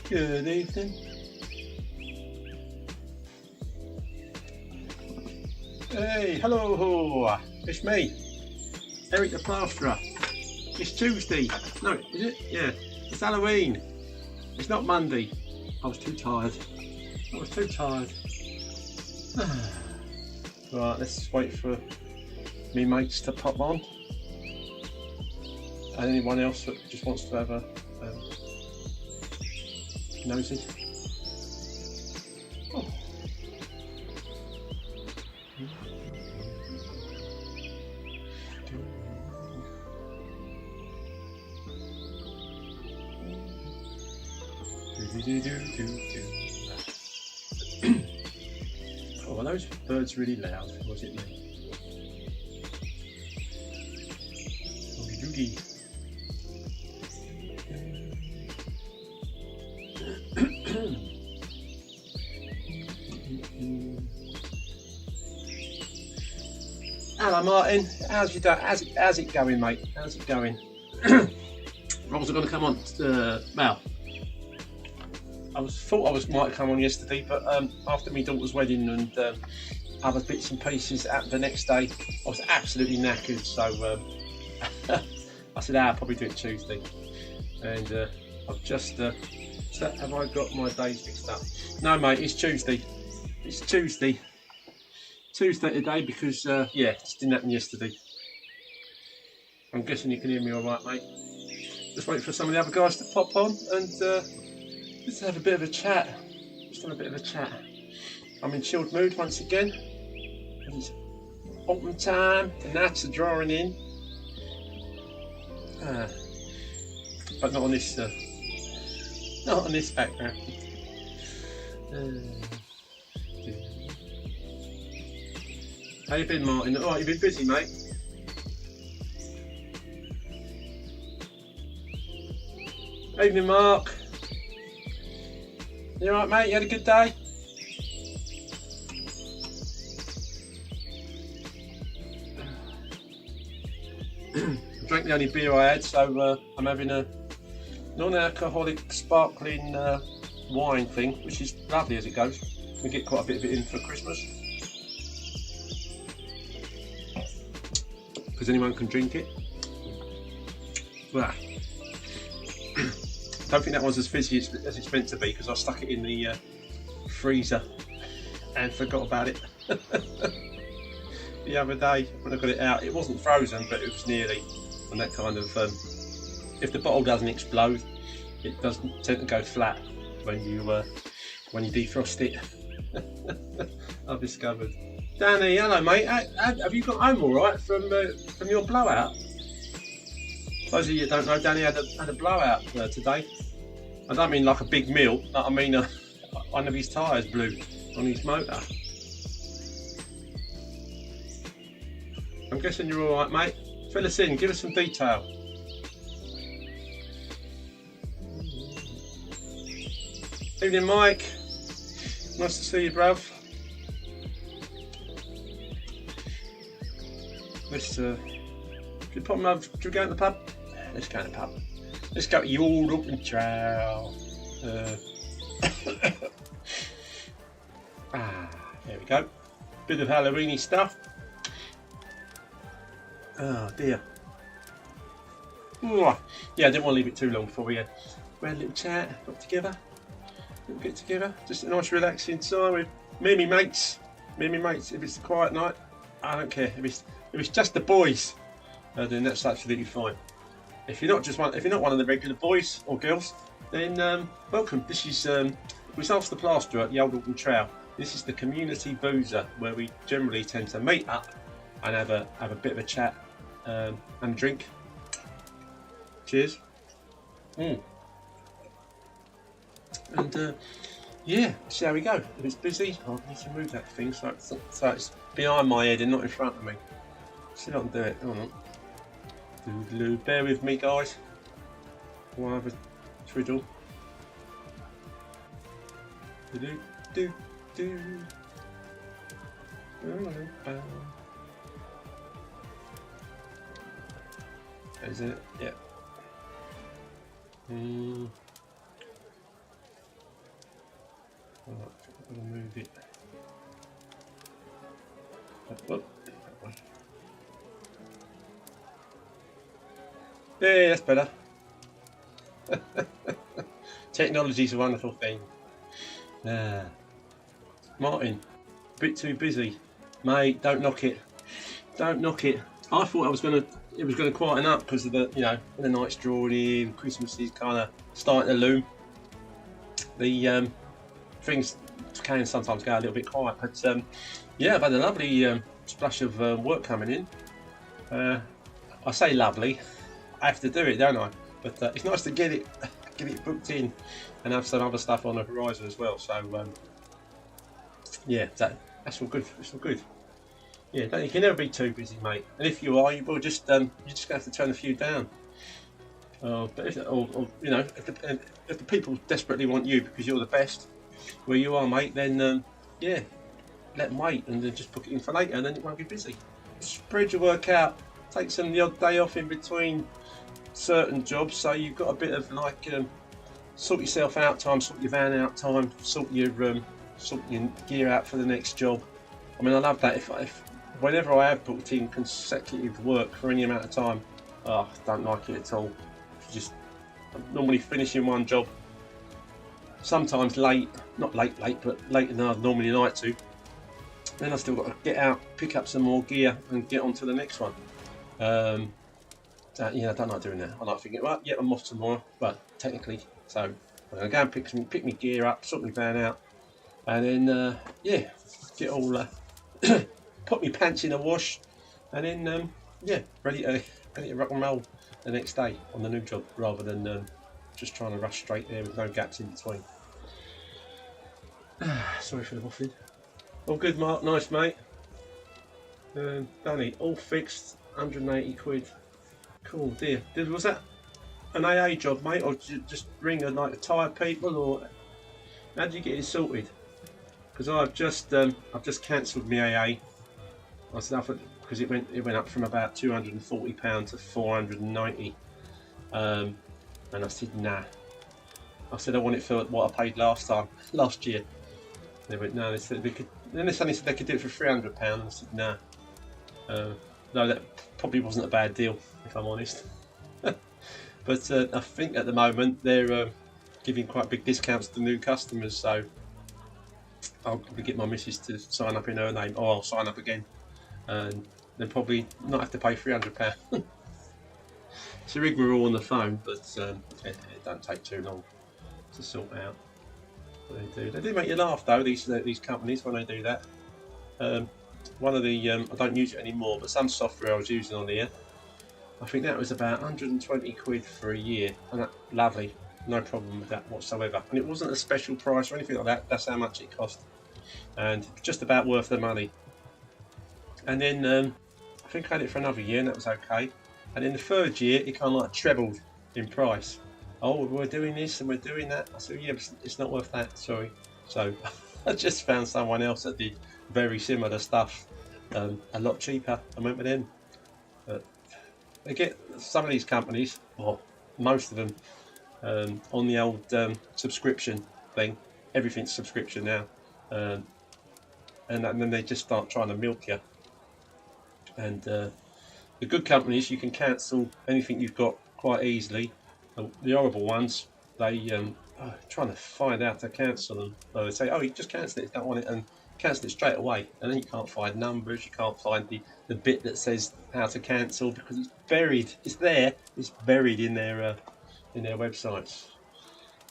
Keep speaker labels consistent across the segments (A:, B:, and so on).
A: Good evening. Hey, hello, it's me, Eric the Plasterer. It's Tuesday. No, is it? Yeah, it's Halloween. It's not Monday. I was too tired. Right, let's wait for me mates to pop on. And anyone else that just wants to have a nosy. Oh. Oh, are those birds really loud? Or was it me? Oogie doogie. Hello Martin, how's it going, mate? How's it going? I was going to come on. Well, thought I might come on yesterday, but after my daughter's wedding and other bits and pieces happened the next day, I was absolutely knackered. So I said, I'll probably do it Tuesday. And I've just have I got my days mixed up? No, mate, it's Tuesday. It's Tuesday today because yeah, it just didn't happen yesterday. I'm guessing you can hear me all right, mate. Just wait for some of the other guys to pop on and just have a bit of a chat. I'm in chilled mood once again. It's autumn time, the gnats are drawing in. But not on this background. How you been, Martin? Alright, you been busy, mate? Evening, Mark. You alright, mate? You had a good day? I drank the only beer I had, so I'm having a non-alcoholic sparkling wine thing, which is lovely as it goes. We get quite a bit of it in for Christmas. Because anyone can drink it. Well, don't think that one's as fizzy as it's meant to be because I stuck it in the freezer and forgot about it the other day when I got it out. It wasn't frozen, but it was nearly. And that kind of, if the bottle doesn't explode, it doesn't tend to go flat when you defrost it. I've discovered. Danny, hello mate. Have you got home all right from your blowout? Those of you that don't know, Danny had a blowout today. I don't mean like a big meal. I mean one of his tyres blew on his motor. I'm guessing you're all right, mate. Fill us in. Give us some detail. Evening, Mike. Nice to see you, bruv. Let's should we pop them over? Should we go to the pub? Let's go to the pub. Let's go to the old open trail. There we go. Bit of Halloweeny stuff. Oh dear. Yeah, I didn't want to leave it too long before we had a little chat, got together, a little get together. Just a nice relaxing time with me and my mates. If it's a quiet night, I don't care. If it's just the boys, then that's absolutely fine. If you're not one of the regular boys or girls, then welcome. This is Results the Plasterer at the Old Auckland Trail. This is the community boozer where we generally tend to meet up and have a bit of a chat and a drink. Cheers. And yeah, see how we go. If it's busy, I need to move that thing so it's behind my head and not in front of me. See if I can do it. Hold on. Doodaloo. Bear with me, guys. I'll have a twiddle. Do do do. Is it? Yeah. Right, I think I'm going to move it. Oh, that way. Yeah, that's better. Technology's a wonderful thing. Martin, a bit too busy. Mate, don't knock it. Don't knock it. I thought it was gonna quieten up because of the, when the night's drawing in, Christmas is kind of starting to loom. The things can sometimes go a little bit quiet, but yeah, I've had a lovely splash of work coming in. I say lovely, I have to do it, don't I? But it's nice to get it booked in and have some other stuff on the horizon as well. So yeah, that's all good. It's all good. Yeah, you can never be too busy, mate. And if you are, you will just you just have to turn a few down. But if the people desperately want you because you're the best where you are, mate, then yeah, let them wait and then just book it in for later, and then it won't be busy. Spread your work out. Take the odd day off in between certain jobs, so you've got a bit of like sort yourself out time, sort your van out time, sort your gear out for the next job. I mean, I love that. If whenever I have booked in consecutive work for any amount of time, I don't like it at all. I'm normally finishing one job, sometimes late, not late, but later than I'd normally like to. Then I've still got to get out, pick up some more gear, and get on to the next one. I don't like doing that. I like thinking, well, yeah, I'm off tomorrow, but technically, so I'm going to go and pick my gear up, sort my van out, and then yeah, get all put my pants in a wash, and then yeah, ready to rock and roll the next day on the new job, rather than just trying to rush straight there with no gaps in between. Sorry for the waffling. All good, Mark. Nice, mate. Danny, all fixed. 180 quid. Cool, dear. Was that an AA job, mate, or did you just ring a tyre people, or how did you get it sorted? Because I've just cancelled my AA. I said because it went up from about £240 to 490, and I said nah. I said I want it for what I paid last year. They went no. They said they could. Then they suddenly said they could do it for £300. I said nah. No, that probably wasn't a bad deal, if I'm honest. But I think at the moment they're giving quite big discounts to new customers, so I'll probably get my missus to sign up in her name, or I'll sign up again, and then probably not have to pay £300. It's a rigmarole on the phone, but it don't take too long to sort out. They do make you laugh though, these companies, when they do that. One of the I don't use it anymore, but some software I was using on here, I think that was about 120 quid for a year, and that lovely, no problem with that whatsoever. And it wasn't a special price or anything like that. That's how much it cost, and just about worth the money. And then I think I had it for another year, and that was okay. And in the third year, it kind of like trebled in price. Oh, we're doing this and we're doing that. I said, yeah, but it's not worth that. Sorry. So I just found someone else that did very similar stuff, a lot cheaper, and went with them. But they get some of these companies, or most of them, on the old subscription thing. Everything's subscription now, and then they just start trying to milk you. And the good companies, you can cancel anything you've got quite easily. The horrible ones, they trying to find out to cancel them. They say, oh, you just cancel it, don't want it, and cancel it straight away. And then you can't find numbers, you can't find the bit that says how to cancel, because it's buried. It's there. It's buried in their websites.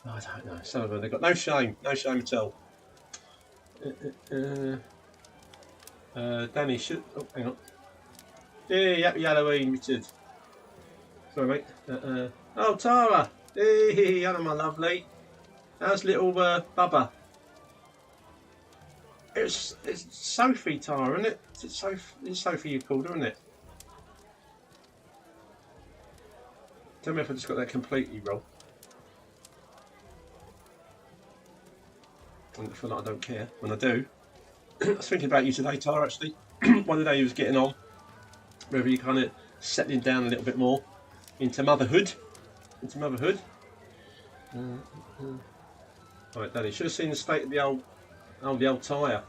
A: Oh, I don't know. Some of them, they've got no shame at all. Danny, hang on. Yeah, happy Halloween, Richard. Sorry, mate. Oh, Tara. Hey, hello, my lovely. How's little Bubba? It's Sophie, Tara, isn't it? It's Sophie you called her, isn't it? Tell me if I just got that completely wrong. I feel like I don't care when I do. I was thinking about you today, Tara, actually. One day you was getting on, whether you kind of settling down a little bit more into motherhood. Right, Danny, should have seen the state of the old tyre.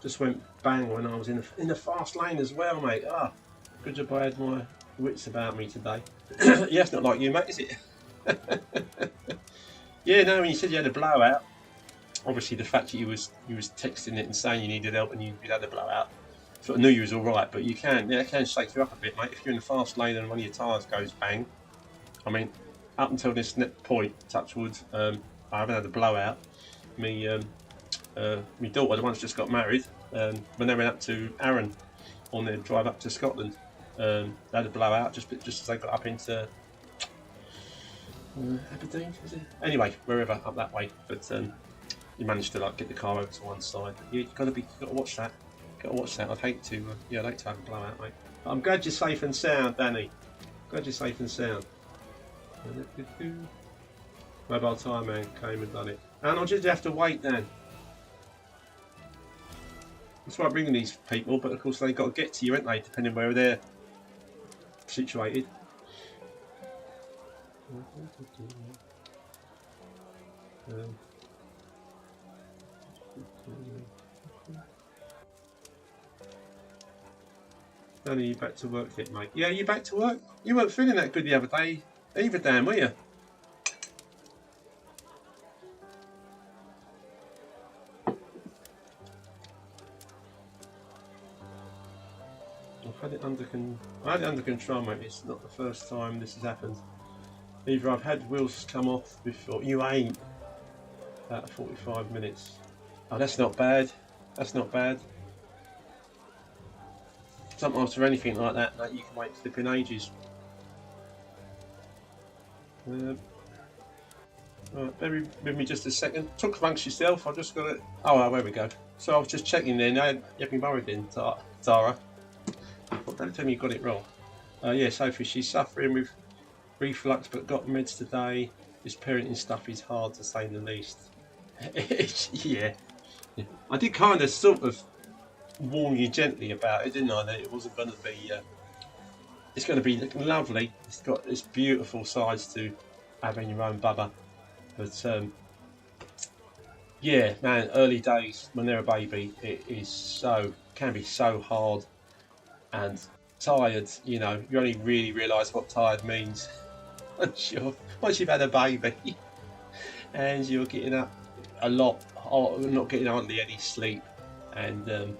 A: Just went bang when I was in the fast lane as well, mate. Ah, good job I had my wits about me today. Yeah, it's not like you, mate, is it? Yeah, no, when you said you had a blowout, obviously the fact that you was texting it and saying you needed help and you had a blowout, sort of knew you was all right. But it can shake you up a bit, mate. If you're in the fast lane and one of your tyres goes bang. I mean, up until this point, touch wood, I haven't had a blowout. My daughter, the one's just got married, when they went up to Arran on their drive up to Scotland, they had a blowout just as they got up into Aberdeen, is it? Anyway, wherever up that way. But you managed to like get the car over to one side. But you've got to watch that. Got to watch that. I'd hate to have a blowout, mate. But I'm glad you're safe and sound, Danny. Glad you're safe and sound. Mobile tyre man came and done it. And I'll just have to wait then. That's why I'm bringing these people, but of course they've got to get to you, ain't they, depending where they're situated. Danny, you back to work yet, mate? Yeah, you back to work? You weren't feeling that good the other day either, Dan, were you? I had it under control, mate. It's not the first time this has happened. Either I've had wheels come off before. You ain't. About 45 minutes. Oh, that's not bad. That's not bad. Sometimes for anything like that, you can wait flipping ages. Right, bear with me just a second. Talk amongst yourself. I've just got it. Oh, there we go. So I was just checking there. Now you've been worried then, Tara. Don't tell me you got it wrong. Yeah, Sophie, she's suffering with reflux but got meds today. This parenting stuff is hard to say the least. Yeah. I did kind of sort of warn you gently about it, didn't I? That it wasn't going to be. It's going to be lovely. It's got this beautiful sides to having your own bubba. But yeah, man, early days when they're a baby, it can be so hard and tired. You know, you only really realise what tired means once you've had a baby and you're getting up a lot, or not getting hardly any sleep, and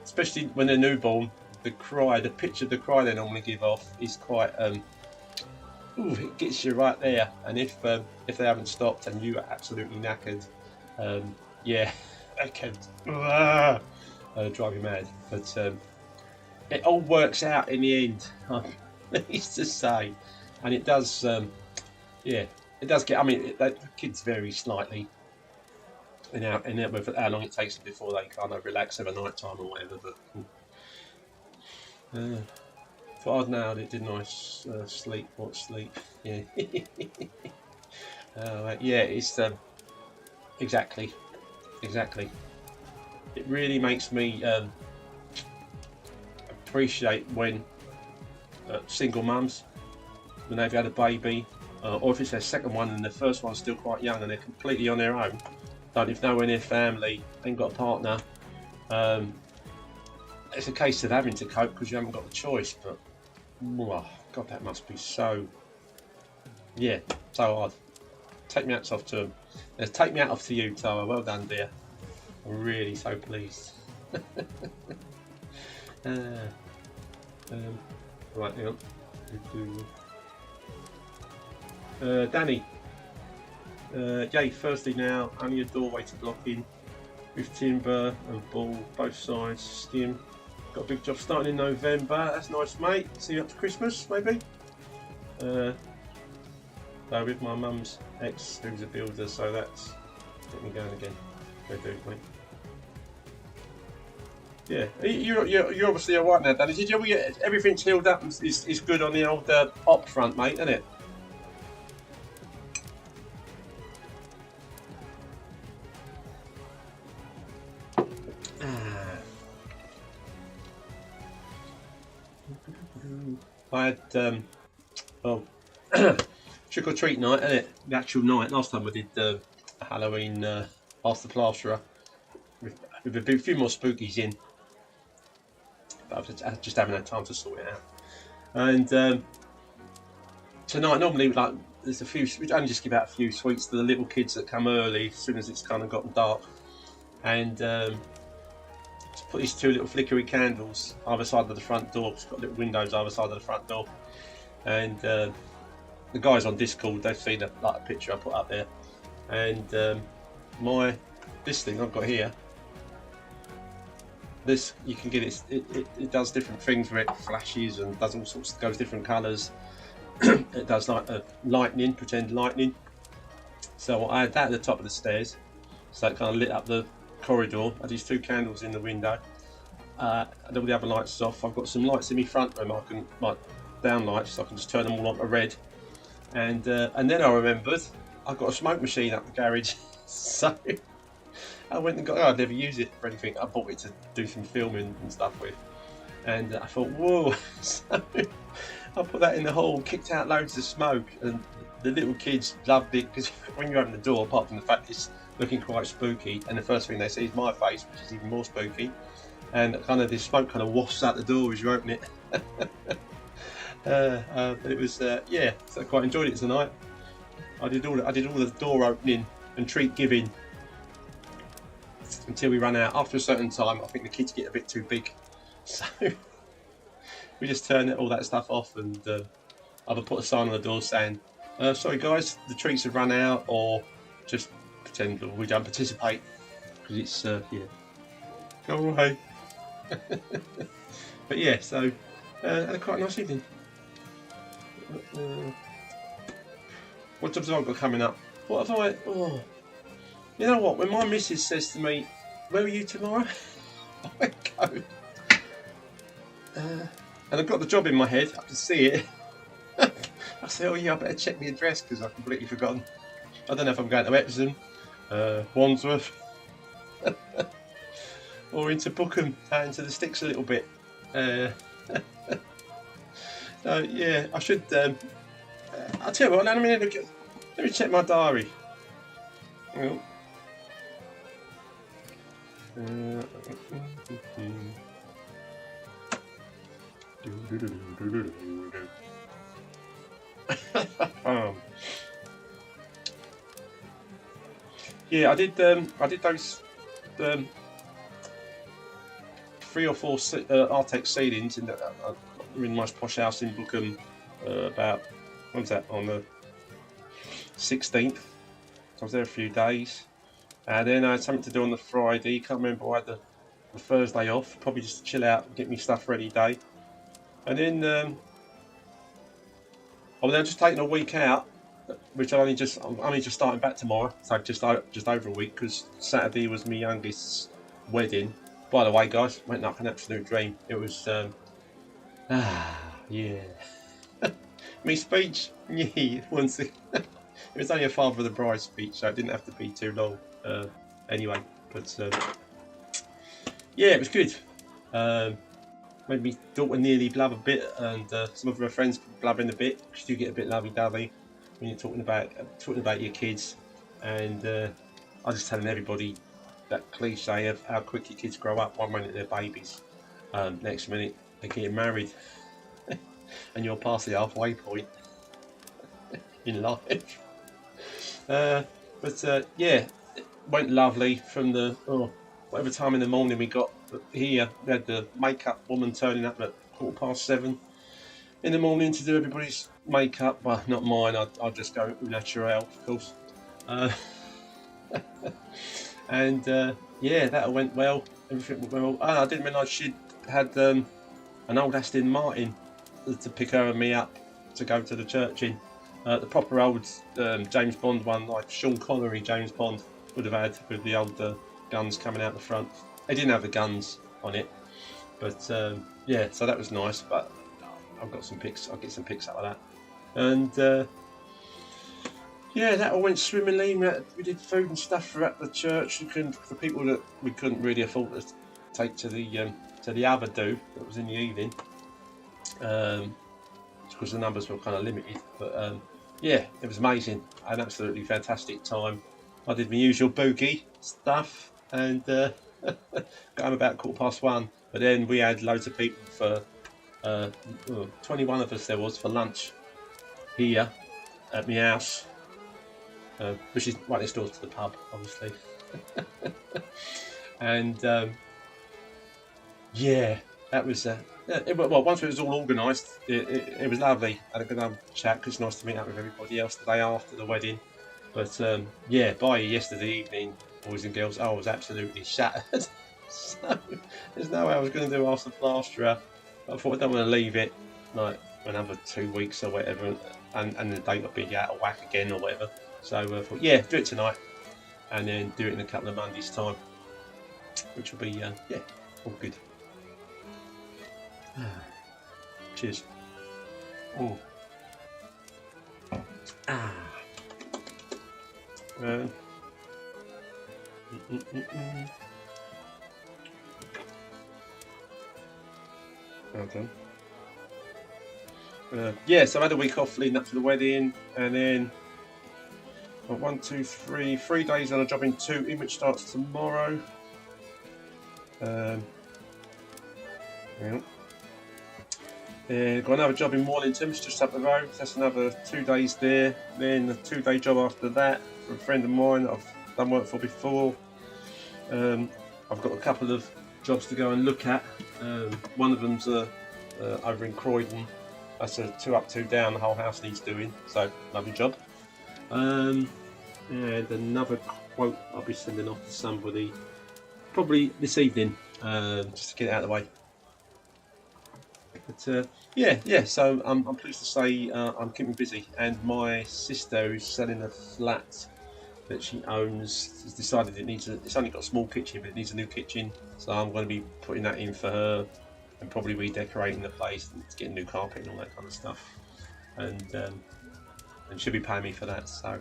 A: especially when they're newborn, the pitch of the cry they normally give off is quite it gets you right there. And if they haven't stopped and you are absolutely knackered, yeah, that can drive you mad. But it all works out in the end, I'm pleased to say, and it does. Yeah, it does get. I mean, the kids vary slightly in how long it takes them before they kind of relax over night time or whatever. But thought I'd nailed it, didn't I? Sleep, what sleep? Yeah. Yeah, it's exactly. It really makes me appreciate when single mums, when they've had a baby, or if it's their second one and the first one's still quite young and they're completely on their own, don't have nowhere near family, ain't got a partner. It's a case of having to cope because you haven't got the choice. But oh, God, that must be so hard. Take me hats off to them. Let's take me hat off to you, Tara. Well done, dear. I'm really so pleased. Right, hang on. Danny. Jay, firstly now, only a doorway to block in with timber and ball, both sides, skim. Got a big job starting in November. That's nice, mate. See you up to Christmas, maybe. So with my mum's ex, who's a builder, so that's get me going again. Go do, mate. Yeah, you're obviously alright now, Danny. Did you ever get everything's healed up and is good on the old op front, mate, isn't it? I had well, trick or treat night, isn't it? The actual night. Last time I did Halloween Ask the Plasterer with a few more spookies in, but I just haven't had time to sort it out. And tonight, normally, like, there's a few, we only just give out a few sweets to the little kids that come early as soon as it's kind of gotten dark. And to put these two little flickery candles either side of the front door. It's got little windows either side of the front door. And the guys on Discord, they've seen a picture I put up there. And this thing I've got here, this, you can get it does different things where it flashes and does all sorts, goes different colours. It does like a lightning, pretend lightning. So I had that at the top of the stairs, so it kind of lit up the corridor. I had these two candles in the window, and all the other lights is off. I've got some lights in my front room, I can, like, down lights, so I can just turn them all on to red. And then I remembered I've got a smoke machine up the garage, so I went and got. I'd never use it for anything. I bought it to do some filming and stuff with, and I thought, whoa! So I put that in the hall, kicked out loads of smoke, and the little kids loved it because when you open the door, apart from the fact it's looking quite spooky, and the first thing they see is my face, which is even more spooky, and kind of this smoke kind of wafts out the door as you open it. But it was yeah, so I quite enjoyed it tonight. I did all the door opening and treat giving until we ran out. After a certain time, I think the kids get a bit too big, so we just turned all that stuff off, and either put a sign on the door saying, "Sorry guys, the treats have run out," or just pretend we don't participate because it's yeah, go away. But yeah, so had a quite nice evening. What jobs have I got coming up? What have I? Oh, you know what? When my missus says to me, "Where are you tomorrow?" I go, and I've got the job in my head. I can see it. I say, "Oh yeah, I better check the address because I've completely forgotten." I don't know if I'm going to Epsom, Wandsworth, or into Bookham, out into the sticks a little bit. So yeah, I should. I'll tell you what. Let me check my diary. Oh. Yeah, I did those 3 or 4 Artex ceilings in a really nice posh house in Bookham. About, when was that, on the 16th. So I was there a few days, and then I had something to do on the Friday. Can't remember. I had the Thursday off, probably just to chill out and get me stuff ready day. And then I was just taking a week out, which I'm only just starting back tomorrow, so just over a week, because Saturday was my youngest's wedding. By the way, guys, went like an absolute dream. It was yeah. Me speech, yeah, once it was only a father of the bride speech, so it didn't have to be too long. Anyway, but yeah, it was good. Made me daughter nearly blab a bit, and some of her friends blabbing a bit. Because you get a bit lovey-dovey when you're talking about your kids, and I was just telling everybody that cliche of how quick your kids grow up. 1 minute they're babies, next minute they're getting married, and you're past the halfway point in life. But yeah, it went lovely from the whatever time in the morning we got here. We had the makeup woman turning up at 7:15 in the morning to do everybody's makeup. Well, not mine. I'll just go natural, of course. And yeah, that went well. Everything went well. I didn't realise she'd had an old Aston Martin to pick her and me up to go to the church in. The proper old James Bond one, like Sean Connery James Bond would have had, with the old guns coming out the front. They didn't have the guns on it, but yeah, so that was nice. But I've got some pics. I'll get some pics out of that. And yeah, that all went swimmingly. We did food and stuff for at the church. For people that we couldn't really afford to take to the other do that was in the evening, because the numbers were kind of limited. But yeah, it was amazing. I had an absolutely fantastic time. I did my usual boogie stuff and got home about 1:15. But then we had loads of people for 21 of us there was for lunch here at my house, which is right next door to the pub, obviously. And yeah, that was well. Once it was all organised, it was lovely. I had a good chat. Cause it's nice to meet up with everybody else the day after the wedding. But yeah, by yesterday evening, boys and girls, I was absolutely shattered. So there's no way I was going to do after Plasterer. I thought I don't want to leave it like another 2 weeks or whatever, and the date will be out of whack again or whatever. So I thought, yeah, do it tonight, and then do it in a couple of Mondays' time, which will be yeah, all good. Cheers. Oh. Ah. Well done. Yeah, so I had a week off leading up to the wedding, and then 1, 2, 3 days on a job in Tooting, which starts tomorrow. Yeah. Got another job in Mornington, just up the road. That's another 2 days there. Then a 2-day job after that for a friend of mine that I've done work for before. I've got a couple of jobs to go and look at. One of them's over in Croydon. That's a 2 up, 2 down. The whole house needs doing. So lovely job. And another quote I'll be sending off to somebody probably this evening, just to get it out of the way. But yeah. So I'm pleased to say I'm keeping busy, and my sister, who's selling a flat that she owns, has decided it's only got a small kitchen, but it needs a new kitchen. So I'm going to be putting that in for her, and probably redecorating the place and getting new carpet and all that kind of stuff. And she'll be paying me for that. So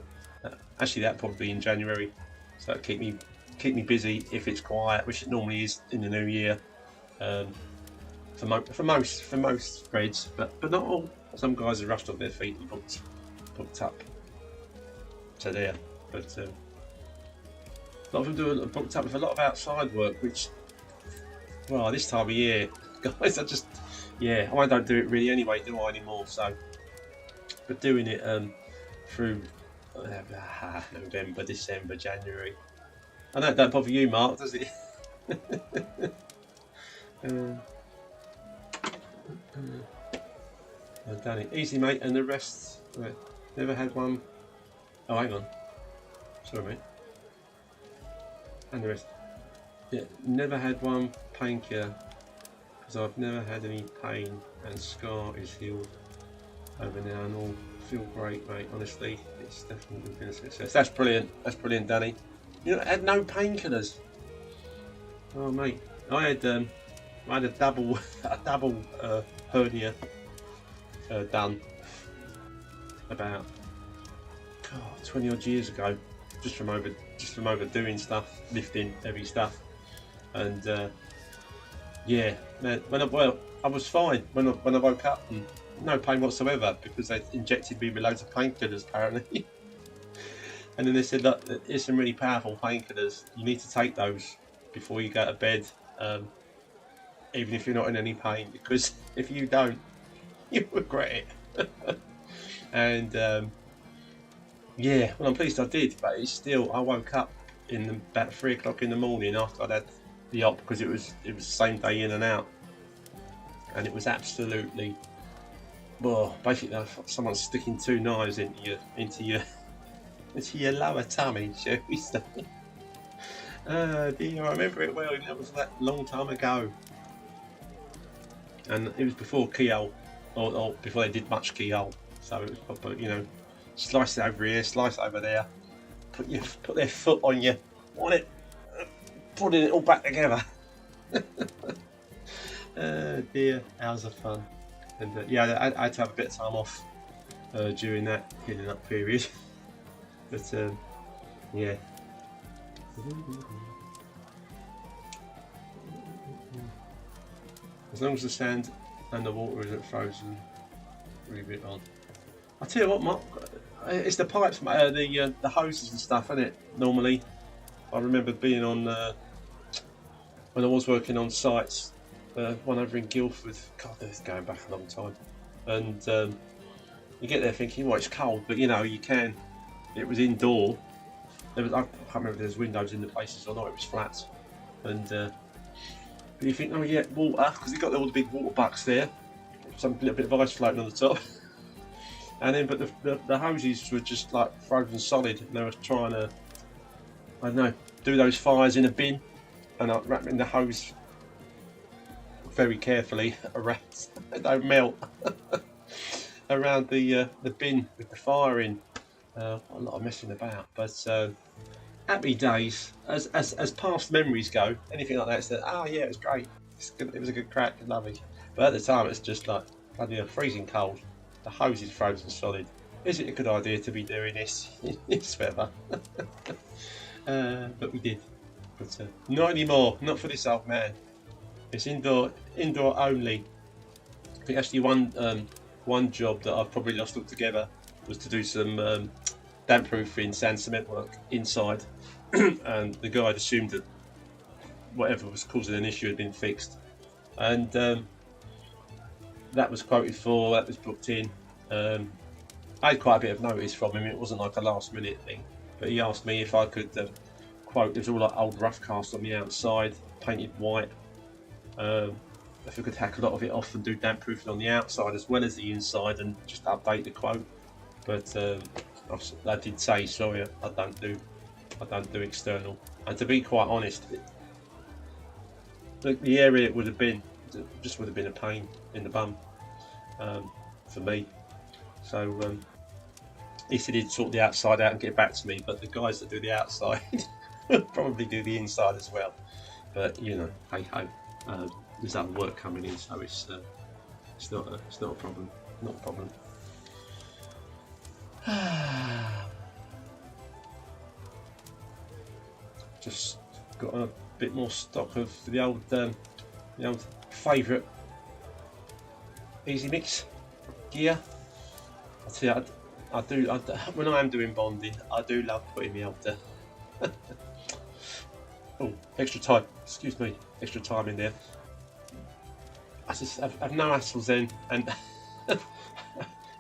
A: actually, that'll probably be in January. So it'll keep me busy if it's quiet, which it normally is in the new year. For most spreads, but not all. Some guys are rushed off their feet and booked up to there. But a lot of them booked up with a lot of outside work, which, well, this time of year, guys, I don't do it really anyway, do I anymore? So, but doing it through November, December, January. I know it don't bother you, Mark, does it? I've done it. Easy, mate, and the rest. Right. Never had one. Oh, hang on. Sorry, mate. And the rest. Yeah, never had one painkiller because I've never had any pain, and scar is healed over now and all. Feel great, mate. Honestly, it's definitely been a success. That's brilliant. That's brilliant, Danny. You know, I had no painkillers. Oh, mate, I had a double hernia done about 20 odd years ago, just from overdoing stuff, lifting heavy stuff, and yeah, I was fine when I woke up, and no pain whatsoever because they injected me with loads of painkillers apparently. And then they said, look, there's some really powerful painkillers. You need to take those before you go to bed, even if you're not in any pain, because if you don't, you regret it. And yeah, well, I'm pleased I did, but it's still, I woke up about 3 o'clock in the morning after I'd had the op, because it was the same day in and out, and it was absolutely, well, basically someone's sticking 2 knives into your lower tummy, shall we say. Dear, I remember it well, that was that long time ago. And it was before keyhole, or before they did much keyhole. So it was proper, you know, slice it over here, slice it over there, put their foot on you, on it, putting it all back together. Dear, hours of fun. And yeah, I had to have a bit of time off during that healing up period. But yeah. As long as the sand and the water isn't frozen, leave it on. I tell you what, Mark, it's the pipes, the hoses and stuff, isn't it? Normally, I remember being on when I was working on sites, one over in Guildford. God, this is going back a long time, and you get there thinking, well, it's cold, but you know, you can. It was indoor. I can't remember if there's windows in the places or not. It was flat, and but you think, oh yeah, water, because you've got all the big water bucks there, some little bit of ice floating on the top, and then but the hoses were just like frozen solid, and they were trying to, I don't know, do those fires in a bin, and I'm wrapping the hose very carefully around, they don't melt, around the bin with the fire in. A lot of messing about, but happy days. As past memories go, anything like that, it's that, oh yeah, it was great. It was a good crack, lovely. But at the time, it's just like bloody freezing cold. The hose is frozen solid. Is it a good idea to be doing this in this weather? But we did. But not anymore. Not for this old man. It's indoor only. I think actually one job that I've probably lost altogether was to do some damp proofing sand cement work inside, and the guy had assumed that whatever was causing an issue had been fixed, and that was quoted for, that was booked in. I had quite a bit of notice from him. It wasn't like a last minute thing, but he asked me if I could quote, there's all like old rough cast on the outside painted white, if we could hack a lot of it off and do damp proofing on the outside as well as the inside and just update the quote. But I did say, sorry, I don't do external. And to be quite honest, the area it would have been, just would have been a pain in the bum for me. So he said he'd sort the outside out and get back to me, but the guys that do the outside probably do the inside as well. But you know, hey ho, there's other work coming in, so it's not a problem. Not a problem. Just got a bit more stock of the old favourite Easy Mix gear. I tell you, I do when I am doing bonding, I do love putting the old oh, extra time. Excuse me, extra time in there. I just have no hassles then, and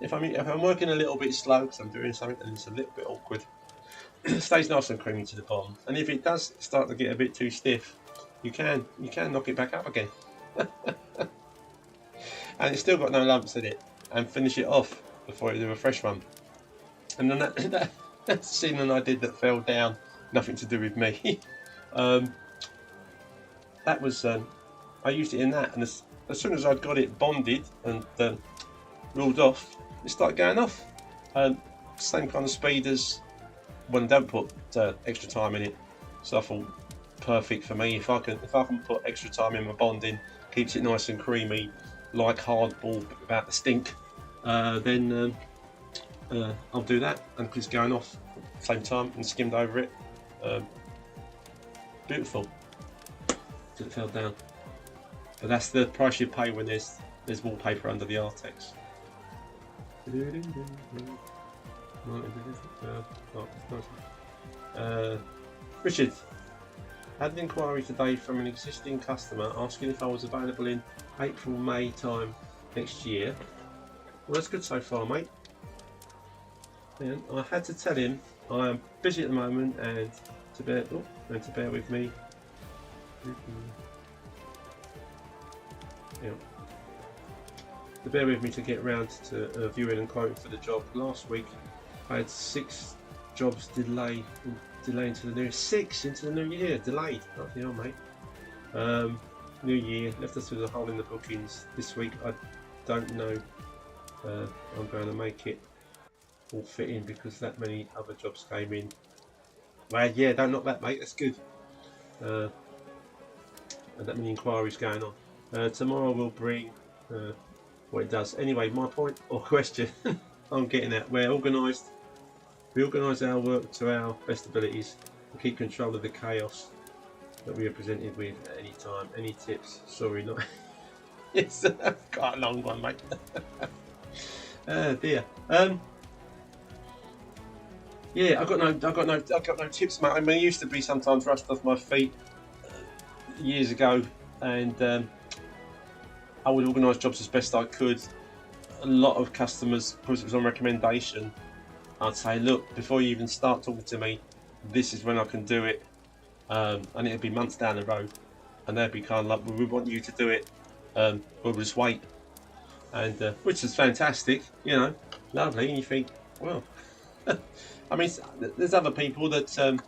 A: if I'm working a little bit slow because I'm doing something and it's a little bit awkward, it stays nice and creamy to the bottom. And if it does start to get a bit too stiff, you can knock it back up again, and it's still got no lumps in it, and finish it off before you do a fresh one. And then that's the scene that I did that fell down, nothing to do with me. That was I used it in that, and as soon as I'd got it bonded and ruled off, it started going off. Same kind of speed as when I don't put extra time in it. So I thought, perfect for me. If I can put extra time in my bonding, keeps it nice and creamy, like hardball without the stink, then I'll do that. And it's going off at the same time and skimmed over it. Beautiful. Till it fell down. But that's the price you pay when there's wallpaper under the Artex. Richard, had an inquiry today from an existing customer asking if I was available in April, May time next year. Well, that's good so far, mate. And I had to tell him I am busy at the moment and to bear with me. Yeah. To bear with me to get round to viewing and quoting for the job. Last week I had 6 jobs delay into the new 6 into the new year. Delayed. Bloody hell, mate. New year left us with a hole in the bookings. This week I don't know. I'm going to make it all fit in because that many other jobs came in. Well, yeah, don't knock that, mate. That's good. And that many inquiries going on. Tomorrow we'll bring what it does. Anyway, my point or question I'm getting at, we organise our work to our best abilities and keep control of the chaos that we are presented with at any time. Any tips? Sorry, not. It's quite a long one, mate. Oh dear. Yeah, I've got no tips, mate. I mean, it used to be sometimes rushed off my feet years ago, and I would organise jobs as best I could. A lot of customers, because it was on recommendation, I'd say, look, before you even start talking to me, this is when I can do it, and it'd be months down the road, and they'd be kind of like, well, we want you to do it, we'll just wait, and which is fantastic, you know, lovely, and you think, well, I mean, there's other people that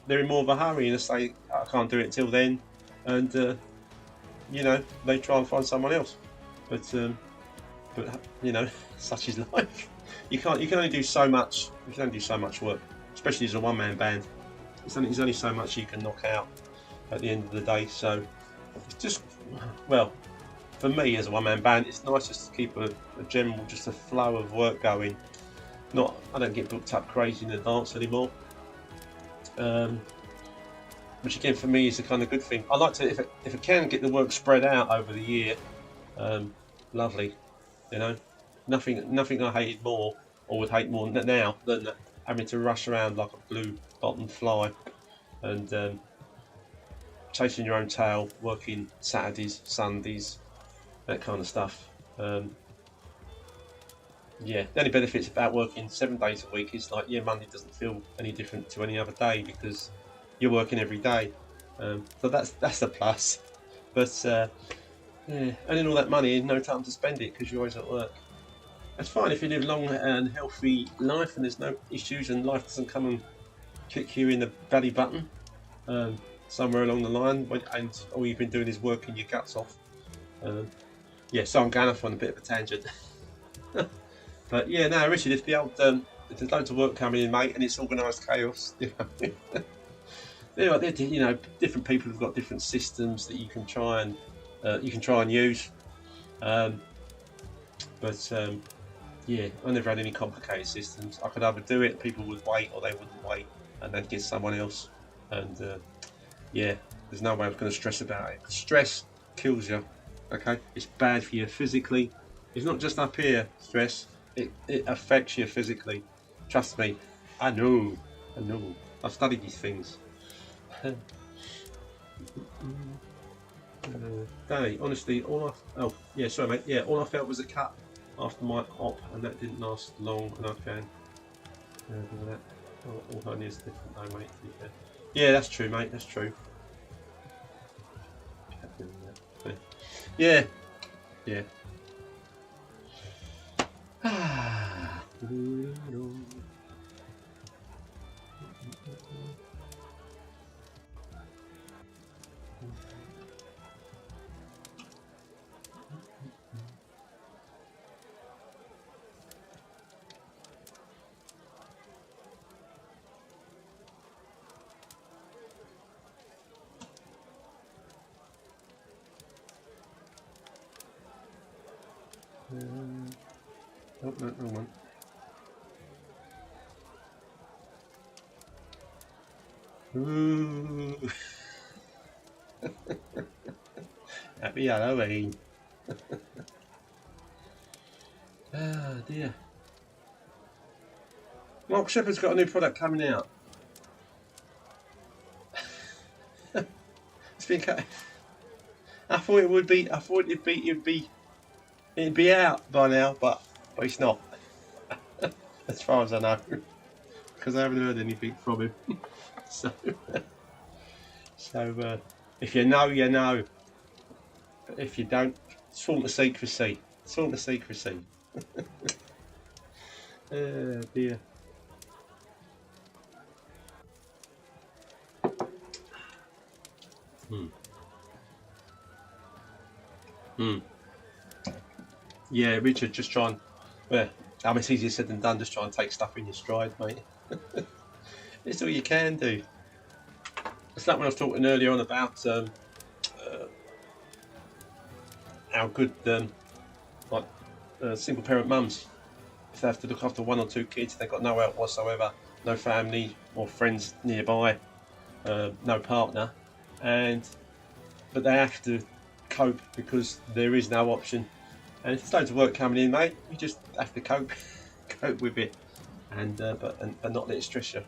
A: they're in more of a hurry and they say, I can't do it till then, and you know, they try and find someone else, but you know, such is life. You can only do so much. You can only do so much work, especially as a one-man band. There's only so much you can knock out at the end of the day. So, it's just, well, for me as a one-man band, it's nice just to keep a general, just a flow of work going. I don't get booked up crazy in advance anymore. Which again for me is a kind of good thing. I like to, if I can get the work spread out over the year, lovely. You know, nothing I hated more, or would hate more now, than having to rush around like a blue bottom fly and chasing your own tail, working Saturdays, Sundays, that kind of stuff. Yeah, the only benefits about working 7 days a week is like, yeah, Monday doesn't feel any different to any other day because you're working every day. So that's a plus. But yeah, earning all that money and no time to spend it because you're always at work. That's fine if you live a long and healthy life and there's no issues and life doesn't come and kick you in the belly button somewhere along the line and all you've been doing is working your guts off. Yeah, so I'm going off on a bit of a tangent. But yeah, no, Richard, if there's loads of work coming in, mate, and it's organised chaos, you know, you know, different people have got different systems that you can try and use. But yeah, I never had any complicated systems. I could either do it, people would wait, or they wouldn't wait, and they'd get someone else. And yeah, there's no way I'm going to stress about it. Stress kills you. Okay, it's bad for you physically. It's not just up here. Stress. It affects you physically. Trust me. I know. I've studied these things. Danny, honestly, all I felt was a cut after my op, and that didn't last long, and I found that all honey is different though, mate. Yeah, that's true, mate. That's true. Yeah. Oh, no, wrong one. Ooh. Happy Halloween. Ah dear. Mark Shepherd's got a new product coming out. It's been cut. I thought it would be. I thought it'd be out by now, but it's not. As far as I know, because I haven't heard anything from him. So if you know, you know. But if you don't, sworn to secrecy. Sworn to secrecy. Oh dear. Yeah, Richard, just try and. Well, I mean, it's easier said than done. Just try and take stuff in your stride, mate. It's all you can do. It's like when I was talking earlier on about how good single parent mums, if they have to look after 1 or 2 kids, they've got no help whatsoever, no family or friends nearby, no partner, but they have to cope because there is no option. And if there's loads of work coming in, mate, you just have to cope with it, and but not let it stress you.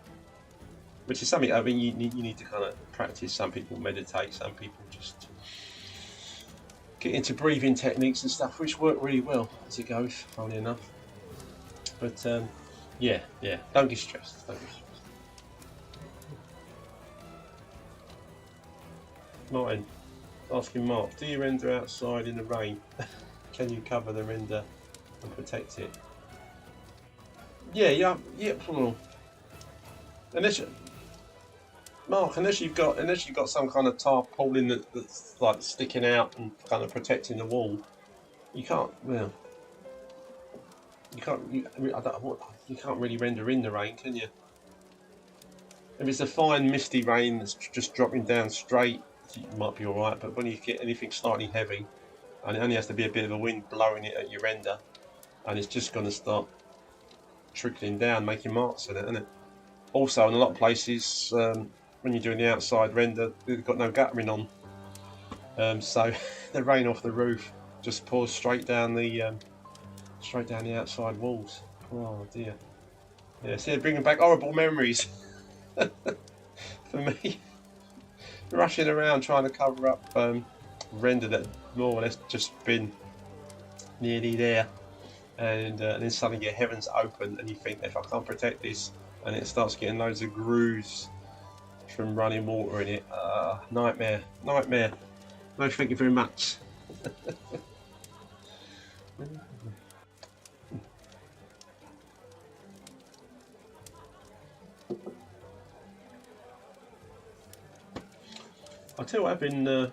A: Which is something, I mean, you need to kind of practice. Some people meditate, some people just get into breathing techniques and stuff, which work really well as it goes, funny enough. But yeah, don't get stressed. Martin, asking Mark, do you render outside in the rain? Can you cover the render and protect it? Yeah. Unless you've got some kind of tarpaulin that's like sticking out and kind of protecting the wall, you can't. Well, you can't. You can't really render in the rain, can you? If it's a fine misty rain that's just dropping down straight, it might be all right. But when you get anything slightly heavy, and it only has to be a bit of a wind blowing it at your render, and it's just going to start trickling down, making marks in it, isn't it? Also, in a lot of places, when you're doing the outside render, they've got no guttering on, so the rain off the roof just pours straight down the outside walls. Oh dear. Yeah, see, they're bringing back horrible memories for me. Rushing around trying to cover up render that more or less just been nearly there, and then suddenly your heavens open and you think, if I can't protect this, and it starts getting loads of grooves from running water in it. Nightmare. No, thank you very much. I'll tell you what I've been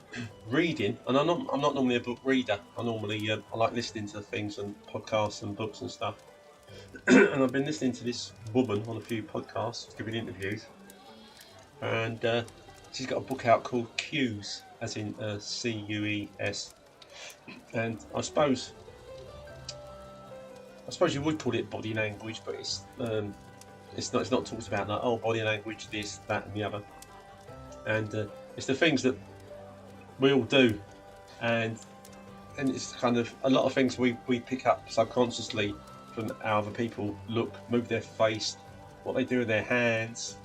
A: reading, and I'm not normally a book reader. I like listening to things and podcasts and books and stuff. And I've been listening to this woman on a few podcasts, giving interviews, and she's got a book out called Cues, as in C-U-E-S, and I suppose you would call it body language, but it's not talked about like, oh, body language, this, that, and the other, and it's the things that we all do, and it's kind of a lot of things we pick up subconsciously from how other people look, move their face, what they do with their hands,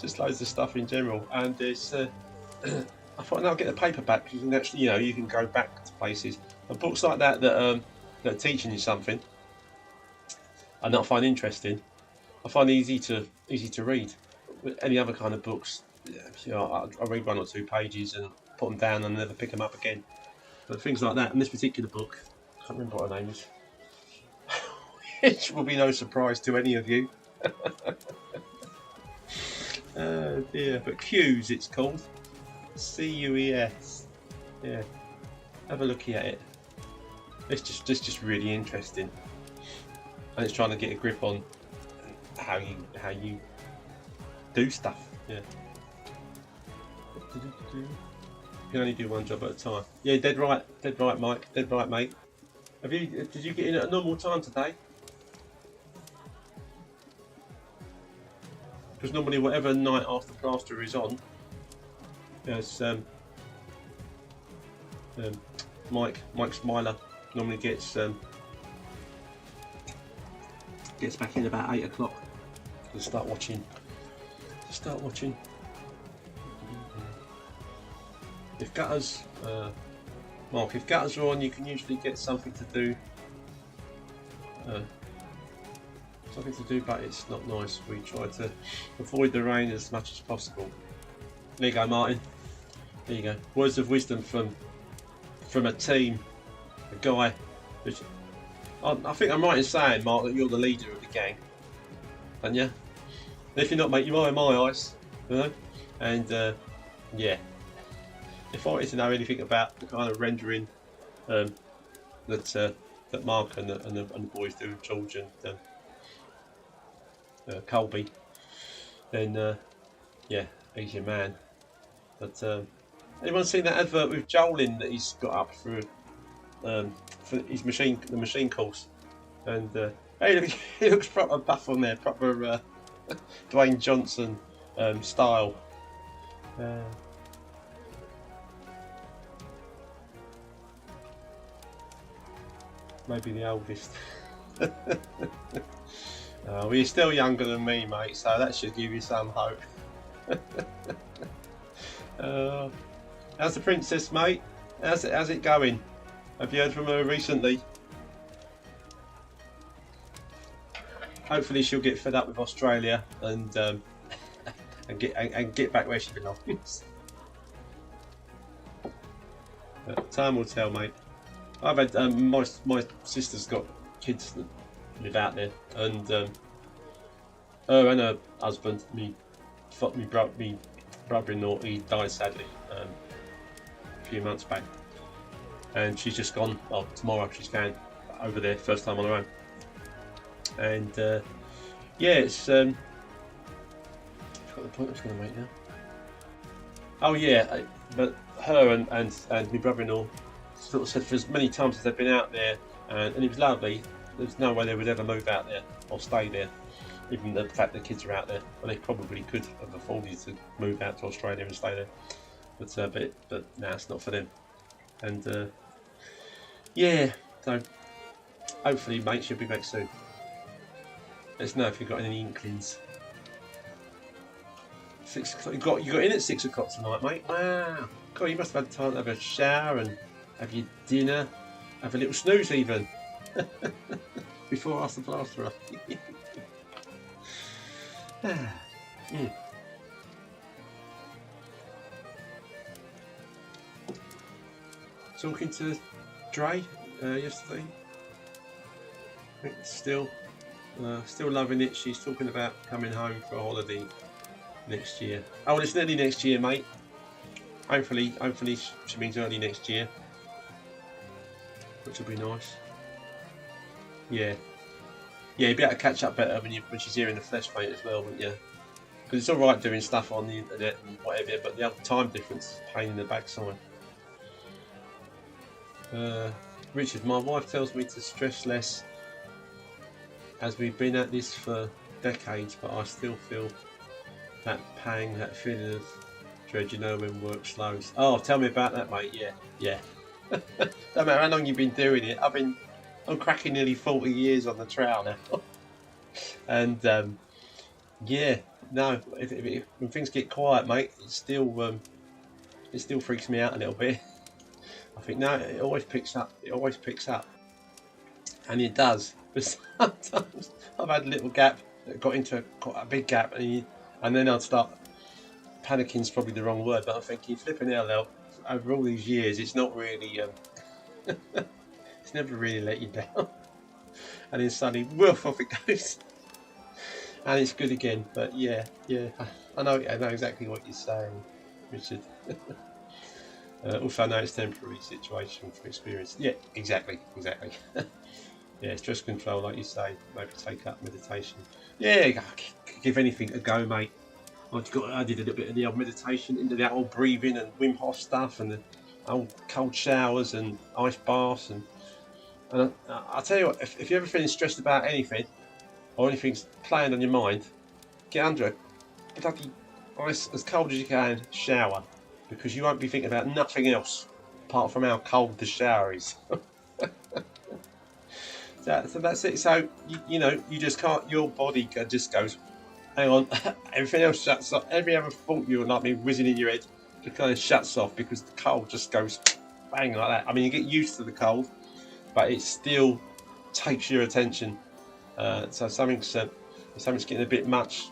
A: just loads of stuff in general. And it's I thought, I'll get the paperback, because you can actually, you can go back to places. And books like that are teaching you something and that I find interesting, I find easy to read. With any other kind of books, I read 1 or 2 pages and put them down and never pick them up again. But things like that, and this particular book, I can't remember what her name is, which will be no surprise to any of you. Oh dear, but Cues it's called, C-U-E-S. Yeah, have a look at it. It's just really interesting, and it's trying to get a grip on how you do stuff. Yeah. You can only do one job at a time. Yeah, dead right, Mike. Dead right, mate. Did you get in at a normal time today? Because normally, whatever night after Plasterer is on, there's Mike Smiler normally gets back in about 8 o'clock to start watching. If gutters, Mark, if gutters are on, you can usually get something to do. But it's not nice. We try to avoid the rain as much as possible. There you go, Martin. There you go. Words of wisdom from a team, a guy. I think I'm right in saying, Mark, that you're the leader of the gang, aren't you? If you're not, mate, you are in my eyes, And yeah, if I wanted to know anything about the kind of rendering that Mark and the boys do, George and Colby, then yeah, he's your man. But anyone seen that advert with Jolin that he's got up for his machine course? And hey, he looks proper buff on there, proper Dwayne Johnson style. maybe the oldest. Well, you're still younger than me, mate, so that should give you some hope. How's the princess, mate? How's it going? Have you heard from her recently? Hopefully she'll get fed up with Australia and get back where she belongs. But time will tell, mate. I've had my sister's got kids that live out there, and her and her husband, me brother-in-law, he died sadly a few months back, and she's just gone. Well, tomorrow she's going over there, first time on her own, and yeah, it's. I forgot the point I was going to make now. Oh yeah, but her and my brother-in-law sort of said for as many times as they've been out there, and it was lovely. There's no way they would ever move out there or stay there, even the fact the kids are out there. Well, they probably could have afforded to move out to Australia and stay there, but no, it's not for them. And yeah, so hopefully, mate, she'll be back soon. Let us know if you've got any inklings. 6 o'clock. You got in at 6 o'clock tonight, mate. Wow. God, you must have had time to have a shower and have your dinner, have a little snooze even. Before I ask the plasterer. Talking to Dre yesterday. I think still loving it. She's talking about coming home for a holiday next year. Oh, well, it's nearly next year, mate. Hopefully she means early next year, which will be nice. Yeah, you'd be able to catch up better when she's here in the flesh, mate, as well, wouldn't you? Because it's all right doing stuff on the internet and whatever, but the other time difference is a pain in the backside. Richard, my wife tells me to stress less, as we've been at this for decades, but I still feel that pang, that feeling of dread, you know, when work slows. Oh, tell me about that, mate. Yeah. Don't matter how long you've been doing it. I'm cracking nearly 40 years on the trail now. And yeah, no, if when things get quiet, mate, it still freaks me out a little bit. I think no, it always picks up. And it does. But sometimes I've had a little gap that got into quite a big gap, and then I'd start panicking's probably the wrong word, but I'm thinking, flipping hell out, over all these years, it's not really, it's never really let you down. And then suddenly, woof, off it goes. And it's good again. But yeah, I know exactly what you're saying, Richard. Also, I know it's a temporary situation from experience. Yeah, exactly. Yeah, stress control, like you say, maybe take up meditation. Yeah, give anything a go, mate. I did a little bit of the old meditation, into that old breathing and Wim Hof stuff, and the old cold showers and ice baths, and I'll tell you what, if you're ever feeling stressed about anything or anything's playing on your mind, get under it, bloody ice as cold as you can shower, because you won't be thinking about nothing else apart from how cold the shower is. So that's it. So you know, you just can't. Your body just goes, hang on. Everything else shuts off. Every other thought you would like me whizzing in your head just kind of shuts off, because the cold just goes bang like that. I mean, you get used to the cold, but it still takes your attention. So if something's getting a bit much,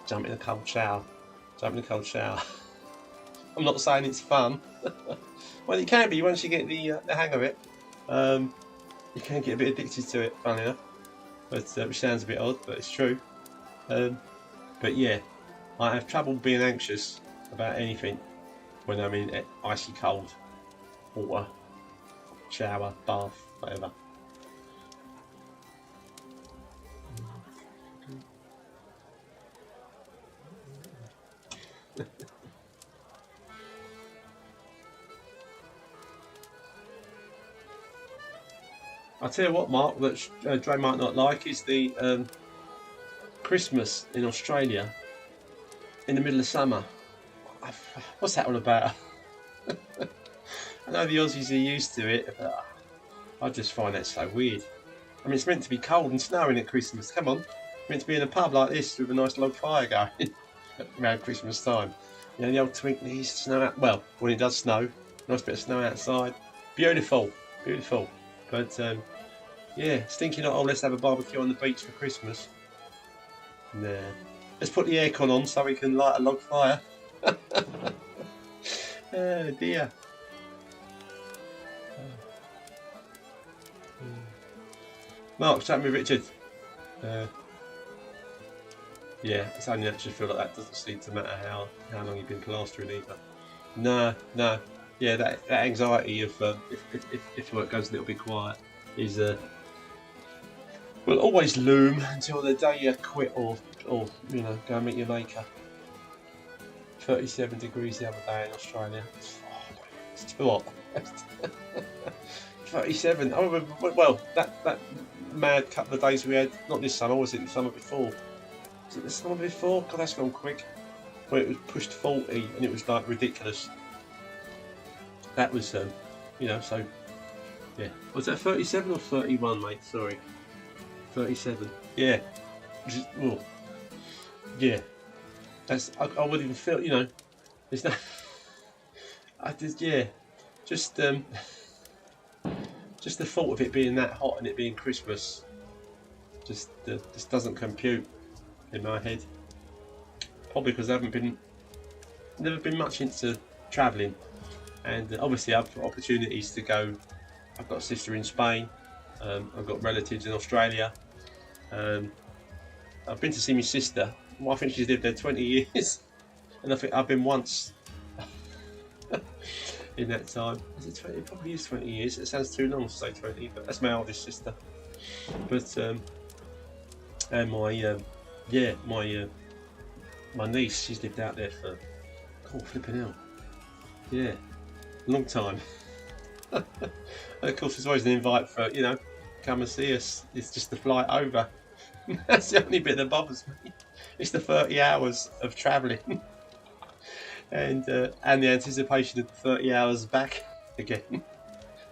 A: jump in a cold shower. I'm not saying it's fun. Well, it can be once you get the hang of it. You can get a bit addicted to it, funny enough. But which sounds a bit odd, but it's true. But yeah, I have trouble being anxious about anything when I'm in icy cold water, shower, bath, whatever. I'll tell you what, Mark, that Dre might not like is the Christmas in Australia in the middle of summer. What's that all about? I know the Aussies are used to it, but I just find that so weird. I mean, it's meant to be cold and snowing at Christmas. Come on, meant to be in a pub like this with a nice log fire going around Christmas time. You know, the old twinklies, snow out. Well, when it does snow, nice bit of snow outside. Beautiful, beautiful. But yeah, stinking hot. Oh, let's have a barbecue on the beach for Christmas. Nah. Let's put the aircon on so we can light a log fire. Oh dear. Mark, chat with Richard. Yeah, it's only actually feel like that doesn't seem to matter how long you've been plastering either. No. Yeah, that anxiety of if work goes a little bit quiet is will always loom until the day you quit or you know, go and meet your maker. 37 degrees the other day in Australia. Oh, it's too hot. 37. Oh, well, that mad couple of days we had, not this summer, was it the summer before? Was it the summer before? God, that's gone quick. Where it was pushed 40 and it was like ridiculous. That was, you know, so, yeah. Was that 37 or 31, mate? Sorry. 37. Yeah. Just, oh. Yeah. That's, I wouldn't even feel, you know, there's no, I just, yeah, just the thought of it being that hot and it being Christmas just doesn't compute in my head. Probably because I never been much into travelling, and obviously I've got opportunities to go. I've got a sister in Spain, I've got relatives in Australia. I've been to see my sister. Well, I think she's lived there 20 years, and I think I've been once in that time. Is it 20? It probably is 20 years. It sounds too long to say 20, but that's my oldest sister. But and my niece, she's lived out there for flipping hell, yeah, long time. And of course, there's always an invite for, you know, come and see us. It's just the flight over. That's the only bit that bothers me. It's the 30 hours of travelling. And the anticipation of the 30 hours back again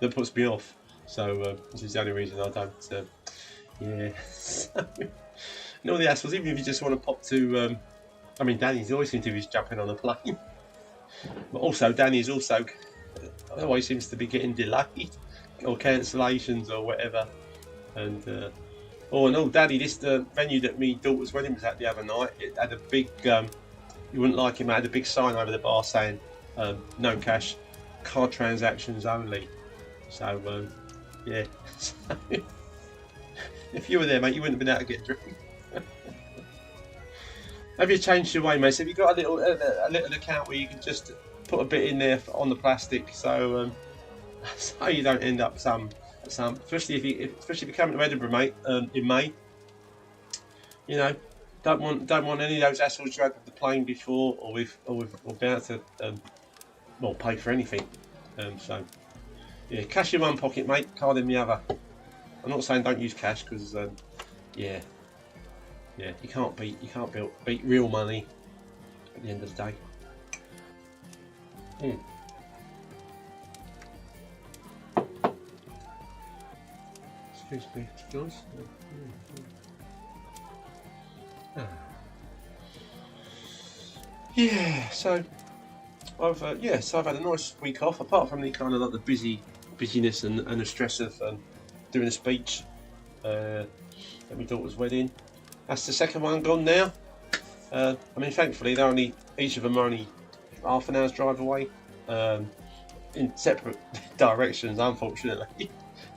A: that puts me off. So this is the only reason I don't. Yeah. So, and all the hassles. Even if you just want to pop to. I mean, Danny's always seems to be jumping on a plane. But also, Danny's also always seems to be getting delayed or cancellations or whatever. And Danny, this venue that me daughter's wedding was at the other night. It had a big. You wouldn't like him. I had a big sign over the bar saying no cash, card transactions only. So yeah. So, if you were there, mate, you wouldn't have been able to get a drink. Have you changed your way, mate? So have you got a little account where you can just put a bit in there on the plastic, so so you don't end up especially if you come to Edinburgh, mate, in May. You know. Don't want any of those hassles you had with the plane before, or we'll be able to pay for anything. So yeah, cash in one pocket, mate, card in the other. I'm not saying don't use cash because yeah, you can't beat real money at the end of the day. Excuse me, guys. Yeah, so I've had a nice week off. Apart from the kind of like the busyness and the stress of doing a speech at my daughter's wedding. That's the second one gone now. I mean, thankfully each of them are only half an hour's drive away, in separate directions, unfortunately.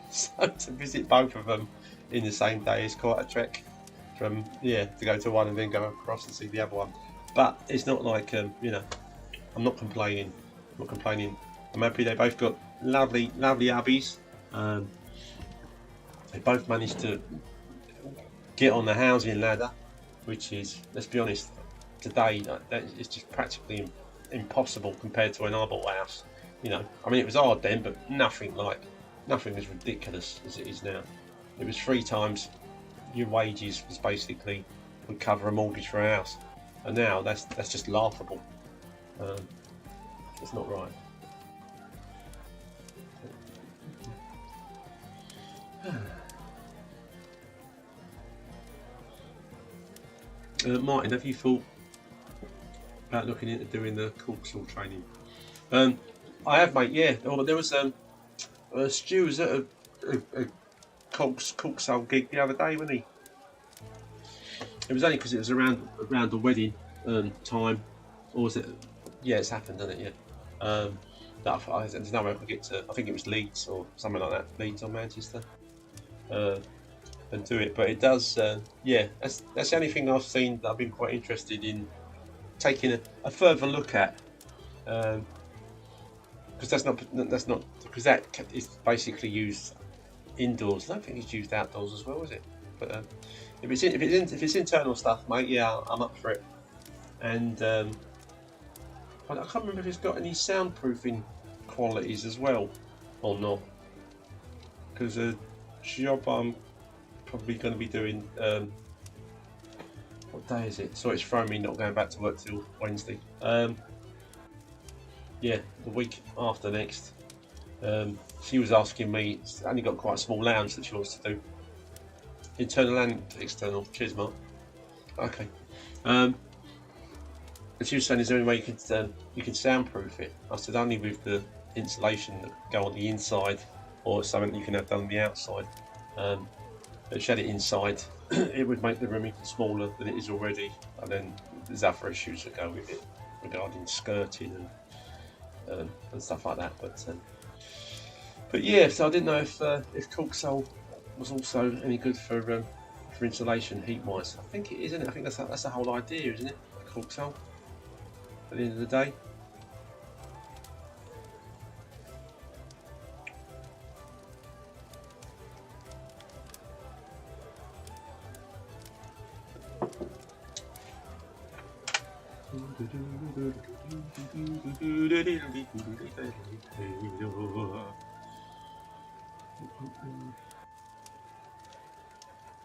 A: So to visit both of them in the same day is quite a trek. To go to one and then go across and see the other one. But it's not like you know, I'm not complaining. I'm happy they both got lovely hubbies. They both managed to get on the housing ladder, which is, let's be honest, today it's just practically impossible compared to when I bought a house. You know, I mean, it was hard then, but nothing as ridiculous as it is now. It was 3 times your wages would cover a mortgage for a house, and now that's just laughable. It's not right. Martin, have you thought about looking into doing the corkscrew training? I have, mate. Yeah. Oh, there was Stu was at a corkscrew gig the other day, wasn't he? It was only because it was around the wedding time, or was it? Yeah, it's happened, hasn't it? Yeah. There's no way I could get to. I think it was Leeds or something like that. Leeds or Manchester. And do it, but it does. Yeah, that's the only thing I've seen that I've been quite interested in taking a further look at. Because that's not because that is basically used indoors. I don't think it's used outdoors as well, is it? But if it's internal stuff, mate, yeah, I'm up for it. And I can't remember if it's got any soundproofing qualities as well or not. Because a job I'm probably going to be doing. What day is it? So it's throwing me not going back to work till Wednesday. Yeah, the week after next. She was asking me. It's only got quite a small lounge that she wants to do. Internal and external. Cheers, Mark. Okay. And she was saying, "Is there any way you can soundproof it?" I said, "Only with the insulation that go on the inside, or something that you can have done on the outside." But she had it inside. It would make the room even smaller than it is already, and then there's other issues that go with it regarding skirting and stuff like that. But yeah, so I didn't know if corkscrew was also any good for insulation heat-wise. I think it is, isn't it? I think that's the whole idea, isn't it? Corkscrew. At the end of the day.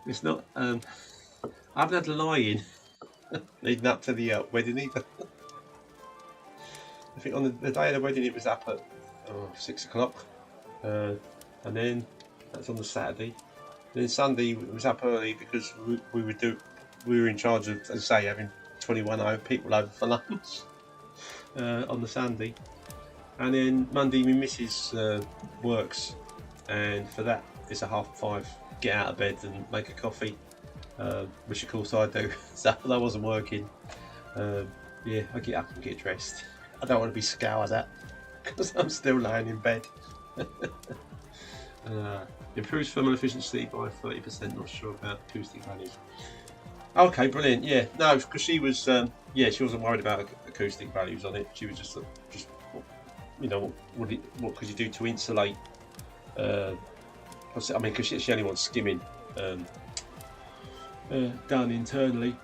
A: It's not. I haven't had a lie-in leading up to the wedding either. I think on the day of the wedding it was up at 6 o'clock, and then that's on the Saturday. Then Sunday it was up early because we were in charge of, as I say, having 21 people over for lunch on the Sunday, and then Monday my missus works, and for that it's a 5:30 get out of bed and make a coffee, which of course I do. So that wasn't working. Yeah, I get up and get dressed. I don't want to be scoured at because I'm still laying in bed. Improves thermal efficiency by 30%. Not sure about acoustic values. Okay, brilliant. Yeah, no, because she was, she wasn't worried about acoustic values on it. She was just you know, what could you do to insulate? I mean, because she only wants skimming done internally.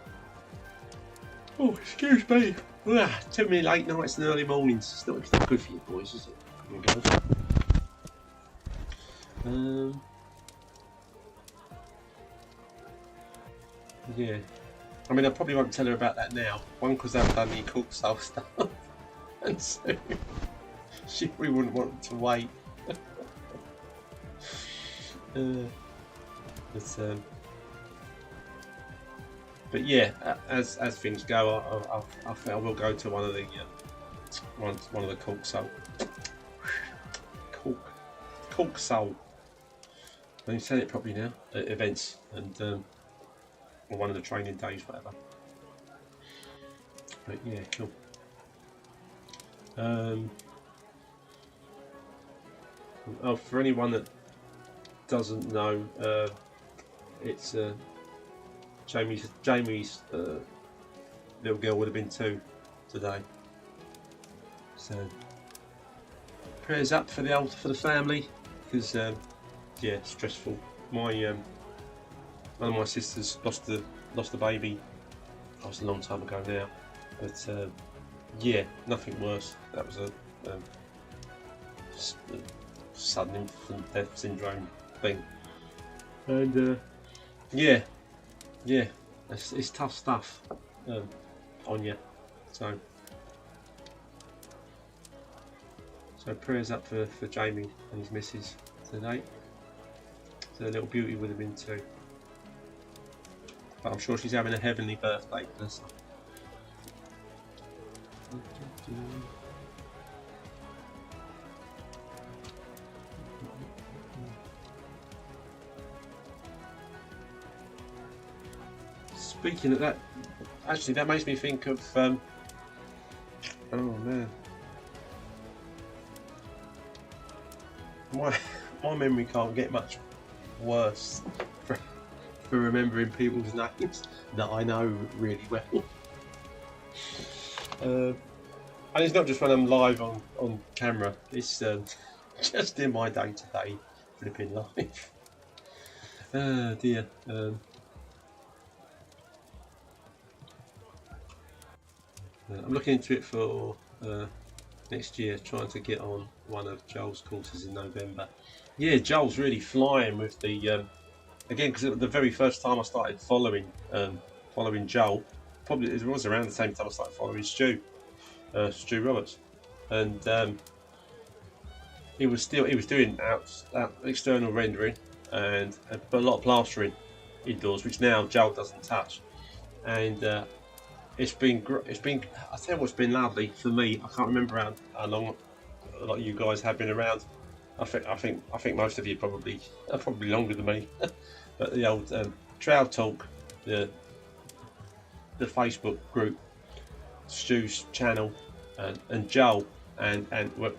A: Oh, excuse me. Too many late nights and early mornings. It's not good for you boys, is it? And girls. Yeah. I mean, I probably won't tell her about that now. One, because I haven't done any corkscrew stuff, and two, we wouldn't want to wait. But yeah, as things go, I think I will go to one of the corkscrew. I can say it properly now. Events and or one of the training days, whatever. But yeah, cool. Oh, for anyone that doesn't know, it's Jamie's little girl would have been 2 today. So prayers up for the family, because yeah, stressful. One of my sisters lost a baby. That was a long time ago now, but yeah, nothing worse. That was a sudden infant death syndrome thing, and yeah, it's tough stuff on you. So prayers up for Jamie and his missus today. So the little beauty would have been 2. But I'm sure she's having a heavenly birthday, bless her. Speaking of that, actually that makes me think of oh man, my memory can't get much worse for remembering people's names that I know really well. And it's not just when I'm live on camera, it's just in my day-to-day flipping life. Oh dear. I'm looking into it for next year, trying to get on one of Joel's courses in November. Yeah, Joel's really flying with the again, because the very first time I started following Joel, probably it was around the same time I started following Stu Roberts, and he was doing out external rendering and but a lot of plastering indoors, which now Joel doesn't touch, and it's been I tell you what's been lovely for me. I can't remember how long a lot of you guys have been around. I think most of you probably longer than me. But the old Trout Talk, the Facebook group, Stu's channel, and Joel, and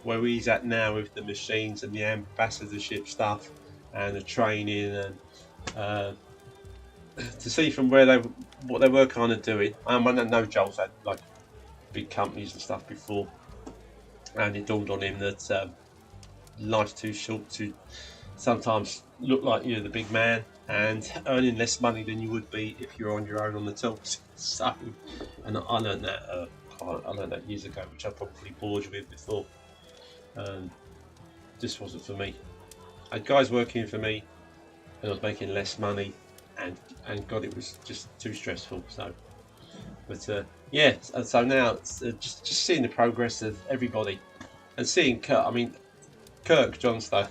A: where he's at now with the machines and the ambassadorship stuff and the training, and to see from what they were kind of doing. I know Joel's had like big companies and stuff before, and it dawned on him that life's too short to sometimes look like you're the big man and earning less money than you would be if you're on your own on the tools. So, and I learned that years ago, which I probably bored you with before. Just wasn't for me. I had guys working for me, and I was making less money, and God, it was just too stressful. So, but yeah, so now it's just seeing the progress of everybody, and seeing Kirk Johnstone.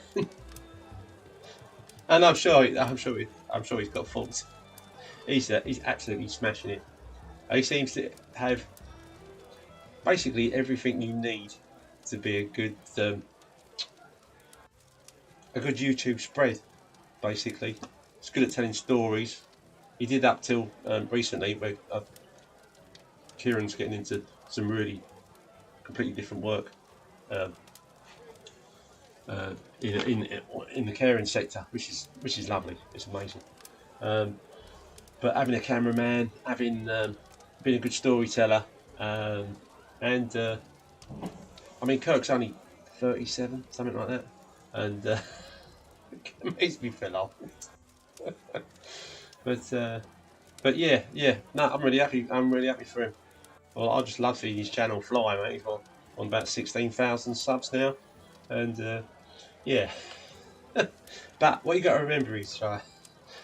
A: And I'm sure he's got faults. He's absolutely smashing it. He seems to have basically everything you need to be a good YouTube spread. Basically, he's good at telling stories. He did up till recently, where Kieran's getting into some really completely different work. In the caring sector, which is lovely. It's amazing. But having a cameraman, having being a good storyteller, and Kirk's only 37, something like that, and it makes me feel old. but yeah, no, I'm really happy. I'm really happy for him. Well, I just love seeing his channel fly, mate. He's on about 16,000 subs now, and yeah. But what you got to remember is, for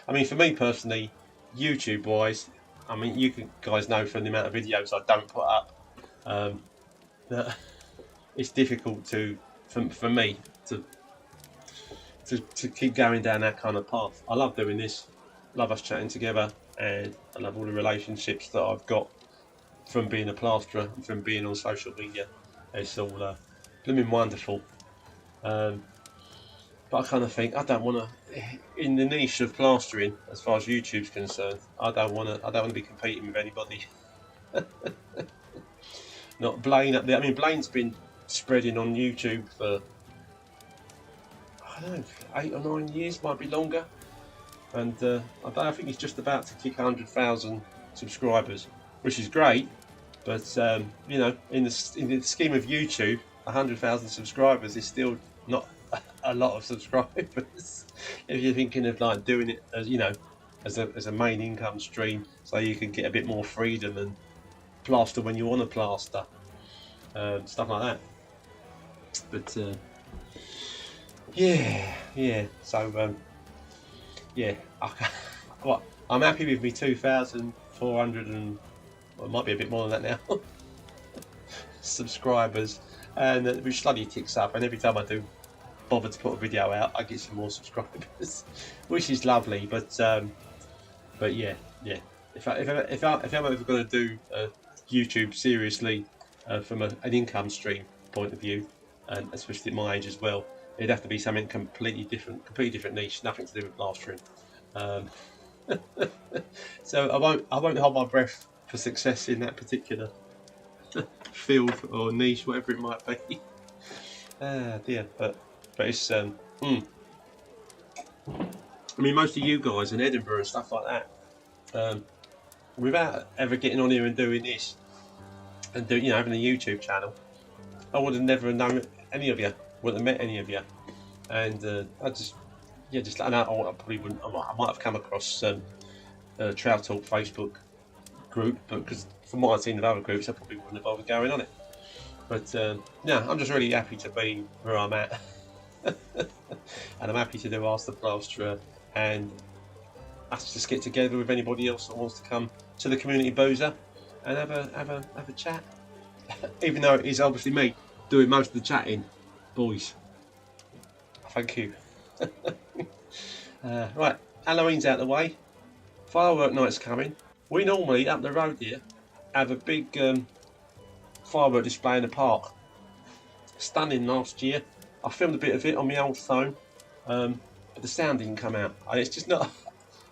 A: me personally, YouTube wise, you guys know from the amount of videos I don't put up, that it's difficult for me to keep going down that kind of path. I love doing this, love us chatting together, and I love all the relationships that I've got from being a plasterer and from being on social media. It's all blooming wonderful. But I kind of think I don't want to, in the niche of plastering, as far as YouTube's concerned, I don't want to be competing with anybody. Not Blaine up there. Blaine's been spreading on YouTube for, I don't know, 8 or 9 years, might be longer. And I think he's just about to kick 100,000 subscribers, which is great. But in the scheme of YouTube, 100,000 subscribers is still not a lot of subscribers. If you're thinking of like doing it as a main income stream, so you can get a bit more freedom and plaster when you want to plaster, stuff like that. But yeah. So yeah, I'm happy with me 2,400 and it might be a bit more than that now subscribers, and which slowly ticks up. And every time I do bother to put a video out, I get some more subscribers, which is lovely. But yeah. If I'm ever going to do YouTube seriously from an income stream point of view, and especially at my age as well, it'd have to be something completely different niche, nothing to do with plastering. So I won't hold my breath for success in that particular field or niche, whatever it might be. Ah dear, but it's I mean, most of you guys in Edinburgh and stuff like that, without ever getting on here and doing this and having a YouTube channel, I would have never known any of you, wouldn't have met any of you, and I just I probably wouldn't. I might have come across Trout Talk Facebook group, but because from what I've seen of other groups, I probably wouldn't have bothered going on it. But yeah, I'm just really happy to be where I'm at, and I'm happy to do Ask the Plasterer, and us just get together with anybody else that wants to come to the community boozer and have a chat. Even though it is obviously me doing most of the chatting, boys. Thank you. Right, Halloween's out of the way. Firework night's coming. We normally up the road here have a big firework display in the park. Stunning last year. I filmed a bit of it on my old phone, but the sound didn't come out. And it's just not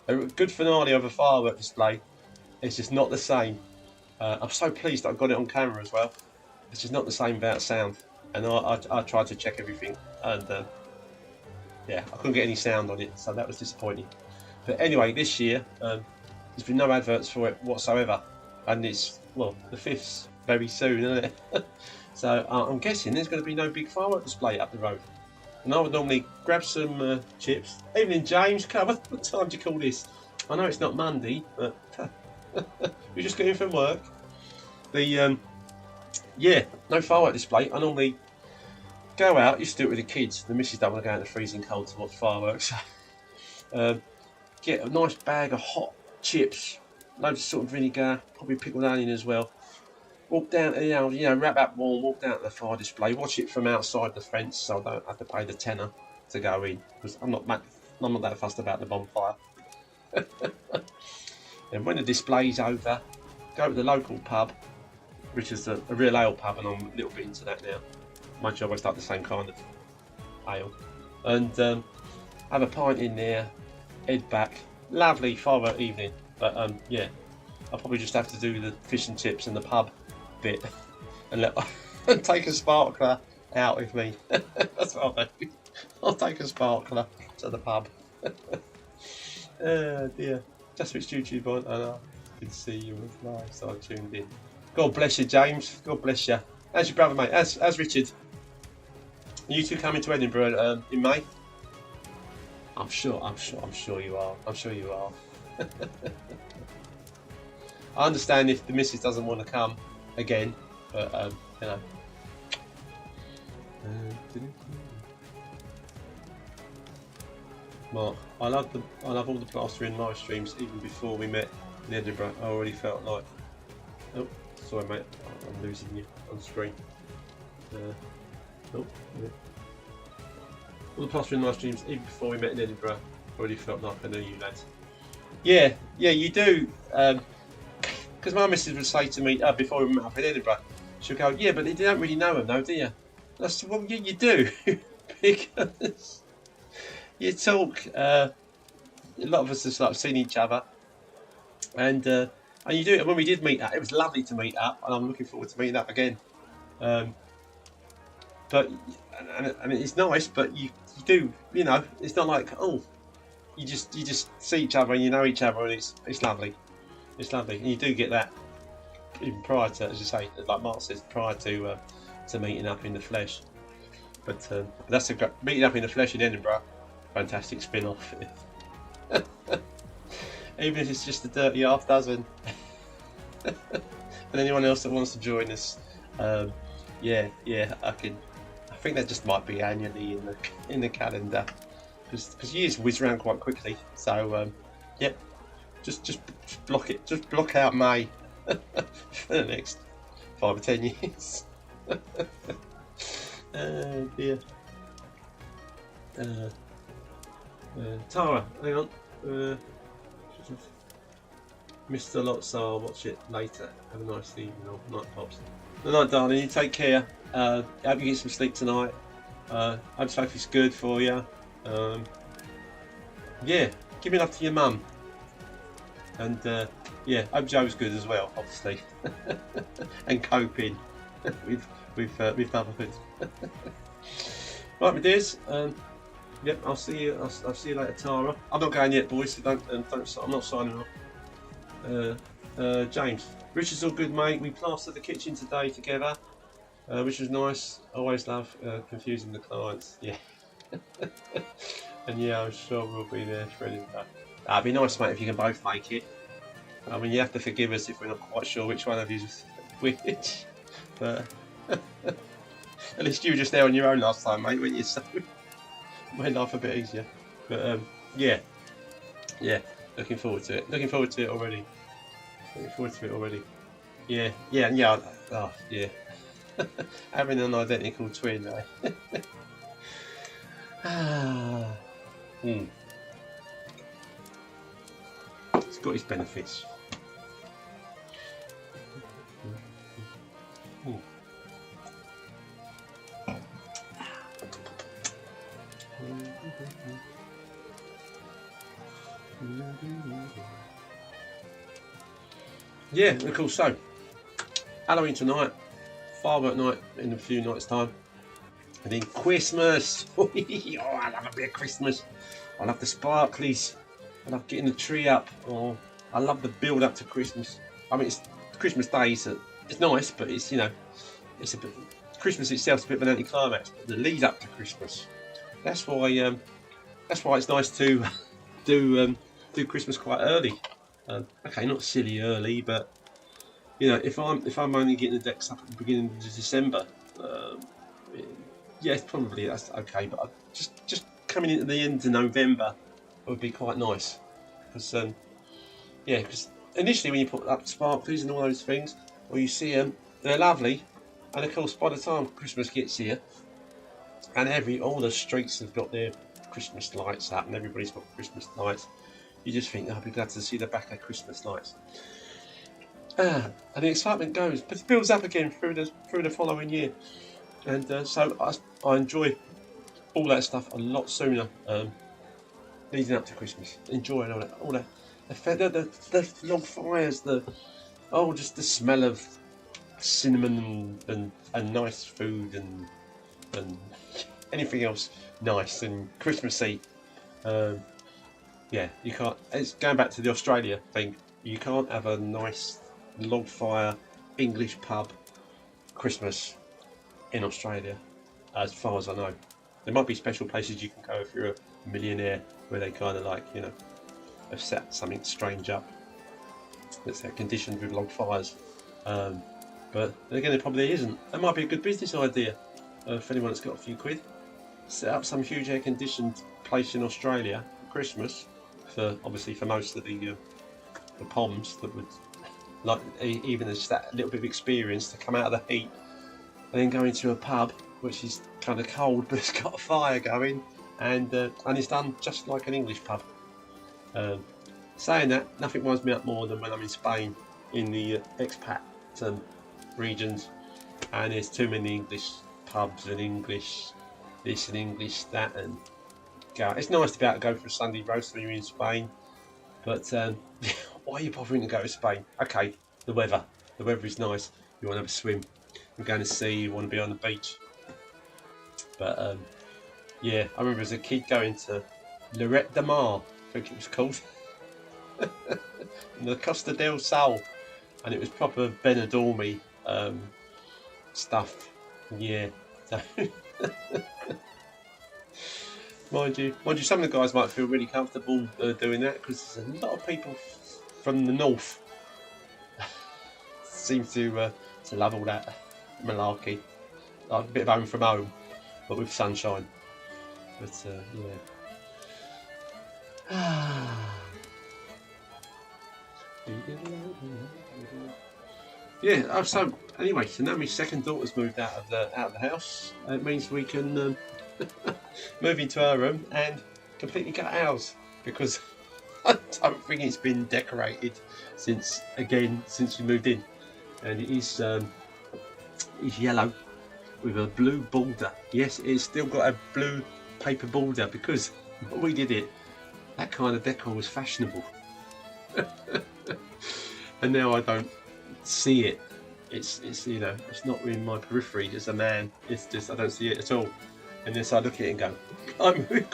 A: a good finale of a firework display. It's just not the same. I'm so pleased that I got it on camera as well. It's just not the same without sound. And I tried to check everything, and yeah, I couldn't get any sound on it, so that was disappointing. But anyway, this year there's been no adverts for it whatsoever, and it's, well, the 5th's very soon, isn't it? So I'm guessing there's going to be no big firework display up the road. And I would normally grab some chips. Evening, James. Come, what time do you call this? I know it's not Monday, but we just got in from work. The yeah, no firework display. I normally go out. Used to do it with the kids. The missus don't want to go out in the freezing cold to watch fireworks. Get a nice bag of hot chips, loads of salt and vinegar, probably pickled onion as well. Walk down, wrap up warm, walk down to the fire display, watch it from outside the fence, so I don't have to pay the tenner to go in, because I'm not that fussed about the bonfire. And when the display's over, go to the local pub, which is a real ale pub, and I'm a little bit into that now. Mind you, I always like the same kind of ale, and have a pint in there, head back. Lovely firework evening, but yeah, I'll probably just have to do the fish and chips and the pub bit, and take a sparkler out with me. That's what I'll do. I'll take a sparkler to the pub. Oh dear, just switched YouTube on, and I could see you was live, so I tuned in. God bless you, James. God bless you. How's your brother, mate? How's Richard? You two coming to Edinburgh in May? I'm sure you are. I'm sure you are. I understand if the missus doesn't want to come again, but you know. Mark, I love all the plastering live streams even before we met in Edinburgh. I already felt like, oh, sorry mate, I'm losing you on screen. Oh, yeah. All the plastering live streams even before we met in Edinburgh, already felt like I knew you lads. Yeah, you do. Because my missus would say to me before we met up in Edinburgh, she'll go, yeah, but you don't really know him though, do you? And I said, well, yeah, you do, because you talk. A lot of us have like seen each other, and you do. And when we did meet up, it was lovely to meet up, and I'm looking forward to meeting up again. But and it's nice, but you do, you know, it's not like, oh, you just see each other and you know each other, and it's lovely. It's lovely, and you do get that even prior to, as you say, like Mark says, prior to meeting up in the flesh. But that's a great meeting up in the flesh in Edinburgh. Fantastic spin-off. Even if it's just a dirty half dozen. And anyone else that wants to join us, yeah, I think that just might be annually in the calendar, because years whiz around quite quickly. So yep. Just block it. Just block out May for the next 5 or 10 years. Oh dear. Tara, hang on. Missed a lot, so I'll watch it later. Have a nice evening or night, pops. Good night, darling. You take care. Hope you get some sleep tonight. Hope Sophie's good for you. Yeah, give me love to your mum. And yeah, hope Joe's good as well, obviously, and coping with motherhood. Right, my dears. Yep, I'll see you. I'll see you later, Tara. I'm not going yet, boys. So don't. I'm not signing off. James, Richard's all good, mate. We plastered the kitchen today together, which was nice. Always love confusing the clients. Yeah. And yeah, I'm sure we'll be there shredding that. That'd be nice, mate, if you can both make it. I mean, you have to forgive us if we're not quite sure which one of you is which. But at least you were just there on your own last time, mate, weren't you? So it made life a bit easier. But yeah, looking forward to it. Looking forward to it already. Looking forward to it already. Yeah. Oh, yeah. Having an identical twin, eh? It's got its benefits. Yeah, of course. So, Halloween tonight, firework night in a few nights' time, and then Christmas. Oh, I love a bit of Christmas. I love the sparklies. I love getting the tree up. Oh, I love the build up to Christmas. I mean, it's Christmas Day, so it's nice, but it's, you know, it's a bit. Christmas itself's a bit of an anticlimax. But the lead up to Christmas, that's why it's nice to do Christmas quite early. Okay, not silly early, but you know, if I'm only getting the decks up at the beginning of December, yeah, that's okay. But just coming into the end of November would be quite nice, because yeah, because initially when you put up sparklers and all those things, or you see them, they're lovely, and of course by the time Christmas gets here, and all the streets have got their Christmas lights up, and everybody's got Christmas lights. You just think, I'll be glad to see the back of Christmas lights. And the excitement goes, but it builds up again through the following year. And so I enjoy all that stuff a lot sooner, leading up to Christmas. Enjoying all that, the log fires, just the smell of cinnamon and nice food and anything else nice and Christmassy. Yeah, you can't. It's going back to the Australia thing. You can't have a nice log fire English pub Christmas in Australia, as far as I know. There might be special places you can go if you're a millionaire, where they kind of like, you know, have set something strange up that's conditioned with log fires. But then again, it probably isn't. That might be a good business idea for anyone that's got a few quid. Set up some huge air-conditioned place in Australia for Christmas. Obviously for most of the poms that would like even just that little bit of experience to come out of the heat and then go into a pub which is kind of cold but it's got a fire going and it's done just like an English pub. Saying that, nothing winds me up more than when I'm in Spain in the expat regions and there's too many English pubs and English this and English that and go. It's nice to be able to go for a Sunday roast when you're in Spain, but why are you bothering to go to Spain? Okay, the weather is nice. You want to have a swim, you're going to sea, you want to be on the beach. But yeah, I remember as a kid going to Lloret de Mar, I think it was called, the Costa del Sol, and it was proper Benidorm stuff. Yeah. So Mind you, some of the guys might feel really comfortable doing that because there's a lot of people from the north seem to love all that malarkey, like a bit of home from home, but with sunshine. But yeah. So anyway, so now my second daughter's moved out of the house. It means we can. move into our room and completely gut ours because I don't think it's been decorated since we moved in, and it's yellow with a blue border. Yes, it's still got a blue paper border because when we did it, that kind of decor was fashionable. And now I don't see it. It's you know, it's not in my periphery as a man. It's just I don't see it at all. And then so I look at it and go, we've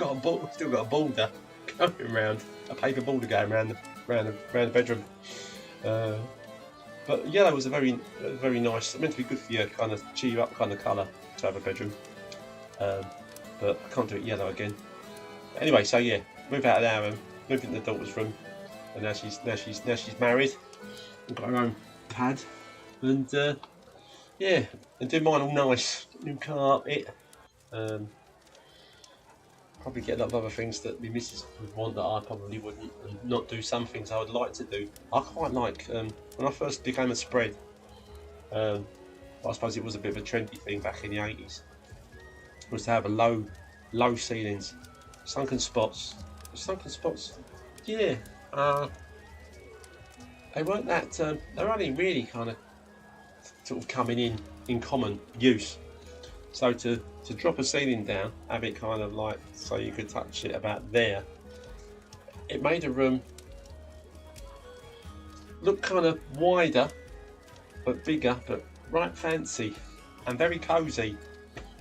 A: still got a border going around, a paper border going around the bedroom. But yellow was a very nice. Meant to be good for you, kind of cheer you up kind of colour to have a bedroom. But I can't do it yellow again. But anyway, so yeah, move out of our room, move into the daughter's room, and now she's married and got her own pad, and yeah, and do mine all nice, new carpet. Probably get a lot of other things that my missus would want that I probably wouldn't, and not do some things I would like to do. I quite like when I first became a spread. I suppose it was a bit of a trendy thing back in the 80s. Was to have a low ceilings, sunken spots. Yeah. They weren't that. They were only really kind of sort of coming in common use. So to drop a ceiling down, have it kind of like so you could touch it about there, it made a room look kind of wider but bigger, but right fancy and very cosy,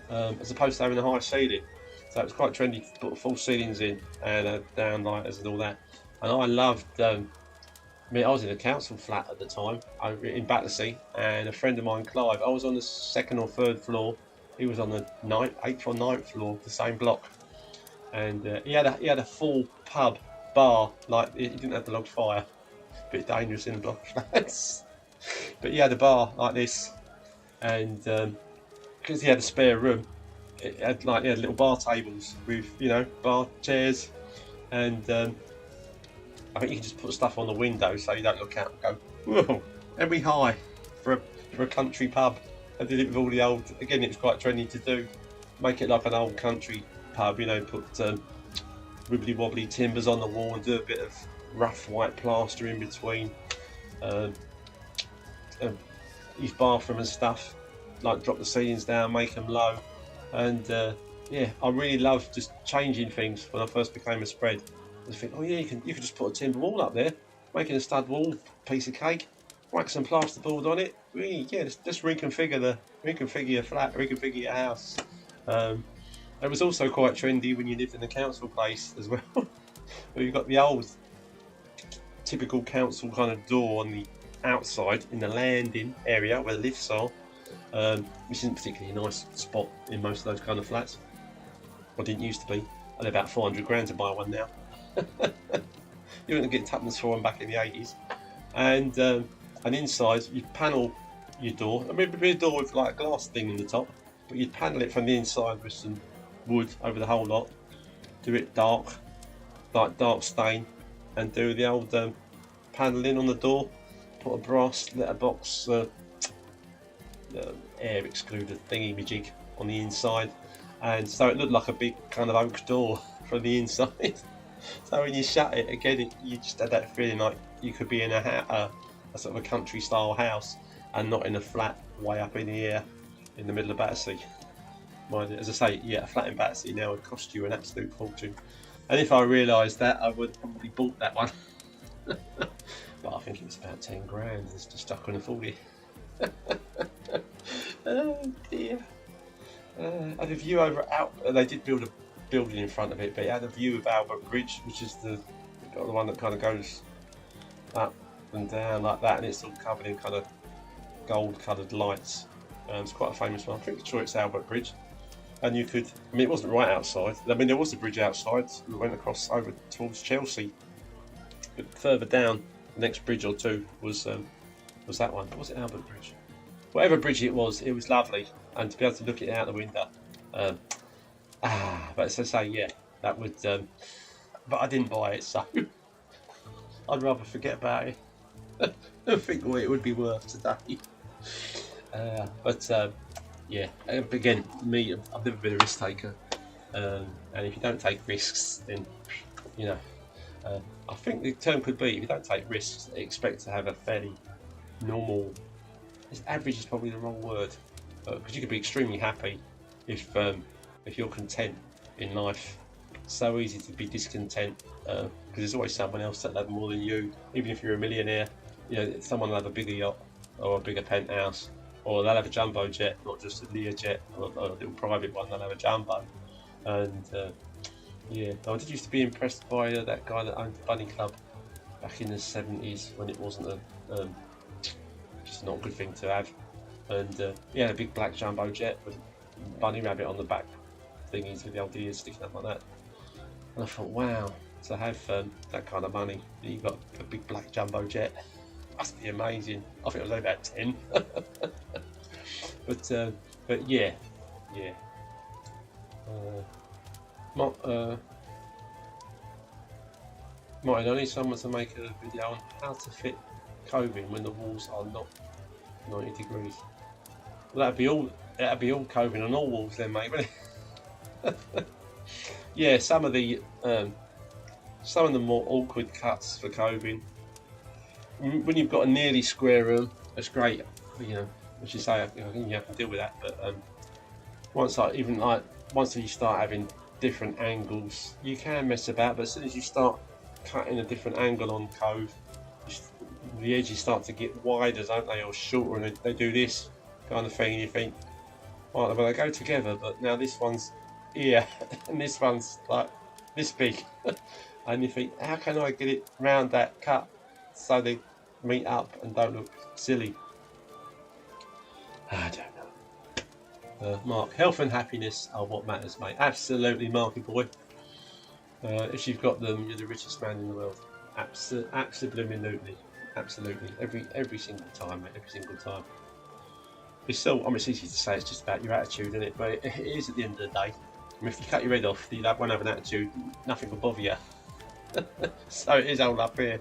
A: as opposed to having a high ceiling. So it was quite trendy to put full ceilings in and downlighters and all that. And I loved. I was in a council flat at the time over in Battersea, and a friend of mine, Clive, I was on the 2nd or 3rd floor. He was on the 8th or 9th floor, the same block, and he had a full pub bar. Like he didn't have the log fire, a bit dangerous in the block flats. But he had a bar like this, and because he had a spare room, it had little bar tables with bar chairs, and I think you can just put stuff on the window so you don't look out and go, whoa, every high for a country pub. I did it with all the old, again it was quite trendy to do, make it like an old country pub, put wibbly wobbly timbers on the wall and do a bit of rough white plaster in between, use bathroom and stuff, like drop the ceilings down, make them low, and yeah, I really loved just changing things when I first became a spread. I think, oh yeah, you can just put a timber wall up there, making a stud wall, piece of cake, whack some plasterboard on it. Really, yeah, just reconfigure your flat, reconfigure your house. It was also quite trendy when you lived in a council place as well. Where you've got the old typical council kind of door on the outside in the landing area where the lifts are, which isn't particularly a nice spot in most of those kind of flats. Or didn't used to be. I'd about 400 grand to buy one now. You wouldn't get tuppence for one back in the 80s. And inside you'd panel your door. I mean, it'd be a door with like a glass thing in the top, but you'd panel it from the inside with some wood over the whole lot. Do it dark, like dark stain, and do the old panelling on the door. Put a brass letterbox, air excluder thingy majig on the inside, and so it looked like a big kind of oak door from the inside. So when you shut it again, you just had that feeling like you could be in a sort of a country style house and not in a flat way up in the air in the middle of Battersea. As I say, yeah, a flat in Battersea now would cost you an absolute fortune. And if I realised that, I would probably bought that one. But I think it was about 10 grand. It's just I couldn't afford it. Oh dear. I had a view over they did build a building in front of it, but it had a view of Albert Bridge, which is the one that kind of goes up and down like that, and it's all covered in kind of gold coloured lights. It's quite a famous one. I'm pretty sure it's Albert Bridge. And you could, I mean, it wasn't right outside. I mean, there was a bridge outside that went across over towards Chelsea, but further down, the next bridge or two was that one. Was it Albert Bridge? Whatever bridge it was lovely, and to be able to look at it out the window. But as I say, yeah, that would. But I didn't buy it, so I'd rather forget about it. I think what it would be worth today. But yeah, again, me, I've never been a risk taker. and if you don't take risks, then you know. I think the term could be, if you don't take risks, expect to have a fairly normal. Average is probably the wrong word, because you could be extremely happy if you're content in life. It's so easy to be discontent because there's always someone else that'll have more than you. Even if you're a millionaire, you know, someone will have a bigger yacht or a bigger penthouse, or they'll have a jumbo jet, not just a Learjet or a little private one. They'll have a jumbo, and yeah, I did used to be impressed by that guy that owned the Bunny Club back in the 70s when it wasn't just not a good thing to have. And he had a big black jumbo jet with a bunny rabbit on the back thingies with the old ears sticking up like that. And I thought, wow, to have that kind of money, you got a big black jumbo jet, must be amazing. I think it was only about 10. But yeah. Martin, I need someone to make a video on how to fit coving when the walls are not 90 degrees. Well, that'd be all coving on all walls then, mate, wouldn't it? Yeah, some of the more awkward cuts for coving. When you've got a nearly square room, that's great. You know, as you say, you have to deal with that. But once you start having different angles, you can mess about. But as soon as you start cutting a different angle on cove, the edges start to get wider, don't they, or shorter, and they do this kind of thing, and you think, right, well, they go together, but now this one's here and this one's like this big, and you think, how can I get it round that cut so they meet up and don't look silly? I don't know. Mark, health and happiness are what matters, mate. Absolutely, Marky boy. If you've got them, you're the richest man in the world. Absolutely. Every single time, mate. Every single time. It's it's easy to say it's just about your attitude, isn't it? But it is at the end of the day. I mean, if you cut your head off, you won't have an attitude. Nothing will bother you. So it is all up here.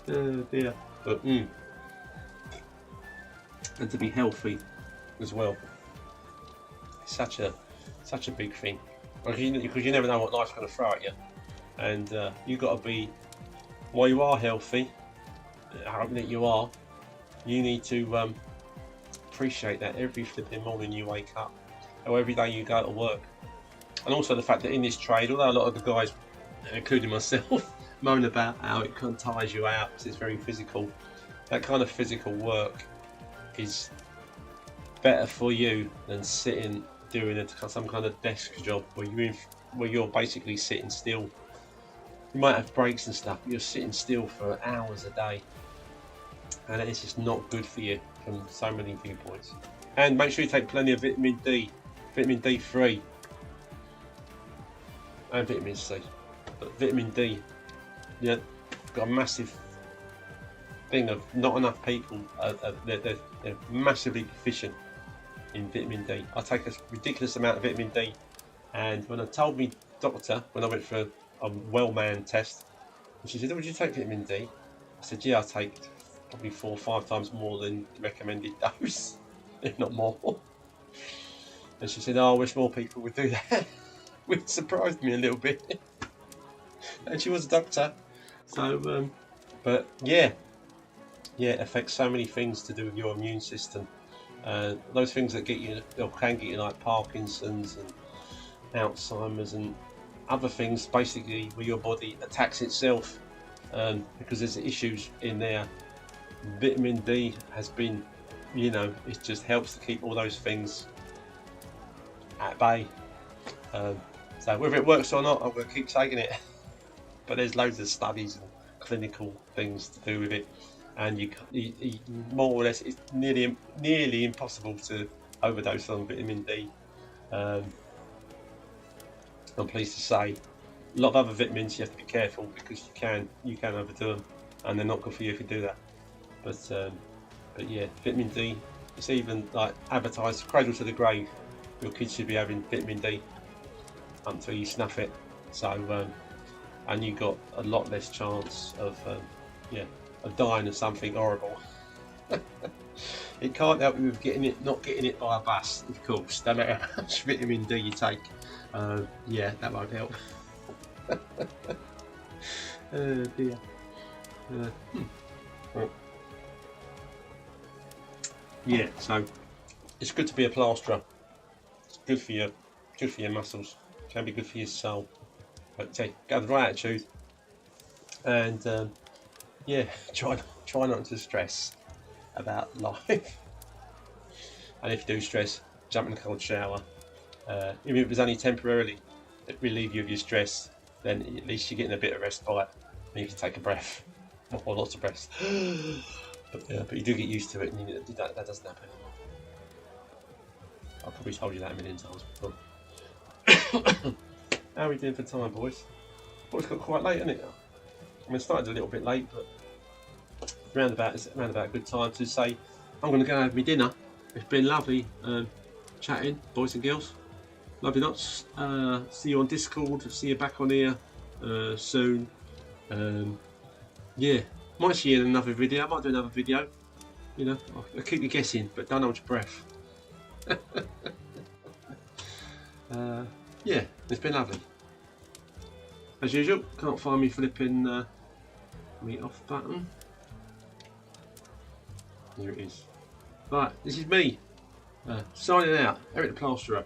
A: Oh dear. But and to be healthy as well. It's such a big thing. Because you never know what life's going to throw at you, and you've got to be, while you are healthy, I hope that you are, you need to appreciate that every flipping morning you wake up, or every day you go to work, and also the fact that in this trade, although a lot of the guys, including myself, moan about how it kind of tires you out because it's very physical, that kind of physical work is better for you than sitting doing some kind of desk job where you're basically sitting still. You might have breaks and stuff, but you're sitting still for hours a day, and it's just not good for you from so many viewpoints. And make sure you take plenty of vitamin D, vitamin D3, and vitamin C. But vitamin D, yeah, got a massive thing of not enough people. They're massively deficient in vitamin D. I take a ridiculous amount of vitamin D, and when I told me doctor, when I went for a well-man test, and she said, would you take vitamin D? I said, yeah, I take probably 4 or 5 times more than the recommended dose, if not more. And she said, oh, I wish more people would do that. Which surprised me a little bit. And she was a doctor. So, but yeah, it affects so many things to do with your immune system. Those things that get you, or can get you, like Parkinson's and Alzheimer's and other things, basically where your body attacks itself because there's issues in there. Vitamin D has been, it just helps to keep all those things at bay. So whether it works or not, I'm going to keep taking it. But there's loads of studies and clinical things to do with it. And you more or less, it's nearly impossible to overdose on vitamin D. I'm pleased to say, a lot of other vitamins you have to be careful because you can overdo them, and they're not good for you if you do that. But yeah, vitamin D, it's even like advertised cradle to the grave. Your kids should be having vitamin D until you snuff it. So and you got a lot less chance of dying of something horrible. It can't help you with not getting it by a bus, of course, no matter how much vitamin D you take. Yeah, that won't help. Oh dear. Yeah, so it's good to be a plasterer. It's good for your muscles. Can be good for your soul. But have the right attitude, and yeah, try not to stress about life. And if you do stress, jump in a cold shower. Even if it's only temporarily, to relieve you of your stress, then at least you're getting a bit of respite. And you can take a breath, or lots of breaths. But you do get used to it, and that doesn't happen anymore. I've probably told you that a million times before. How are we doing for time, boys? Well, it's got quite late, isn't it? I mean, it started a little bit late, but it's around about a good time to say I'm going to go have my dinner. It's been lovely chatting, boys and girls. Love you lots. See you on Discord. See you back on here soon. Yeah, might see you in another video. I might do another video. You know, I'll keep you guessing, but don't hold your breath. Yeah, it's been lovely. As usual, can't find me flipping me off button. Here it is. Right, this is me signing out. Eric the Plasterer.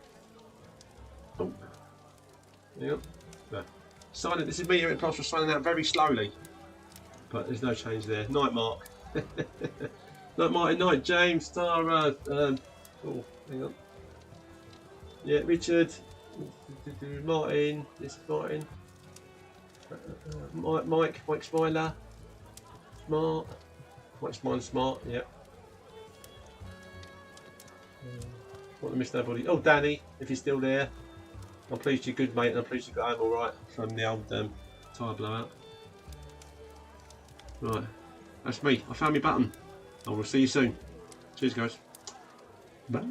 A: Oh, yeah. Signing. This is me, Eric the Plasterer, signing out very slowly, but there's no change there. Night, Mark. Night, Martin. Night, James. Tara. Oh, hang on. Yeah, Richard. Martin. This is Martin. Mike Smiler. Smart. Mike Smiler, smart. Yep. Want to miss nobody. Oh, Danny, if you're still there. I'm pleased you're good, mate, and I'm pleased you got home alright from the old tyre blowout. Right, that's me. I found my button. I will see you soon. Cheers, guys. Bye.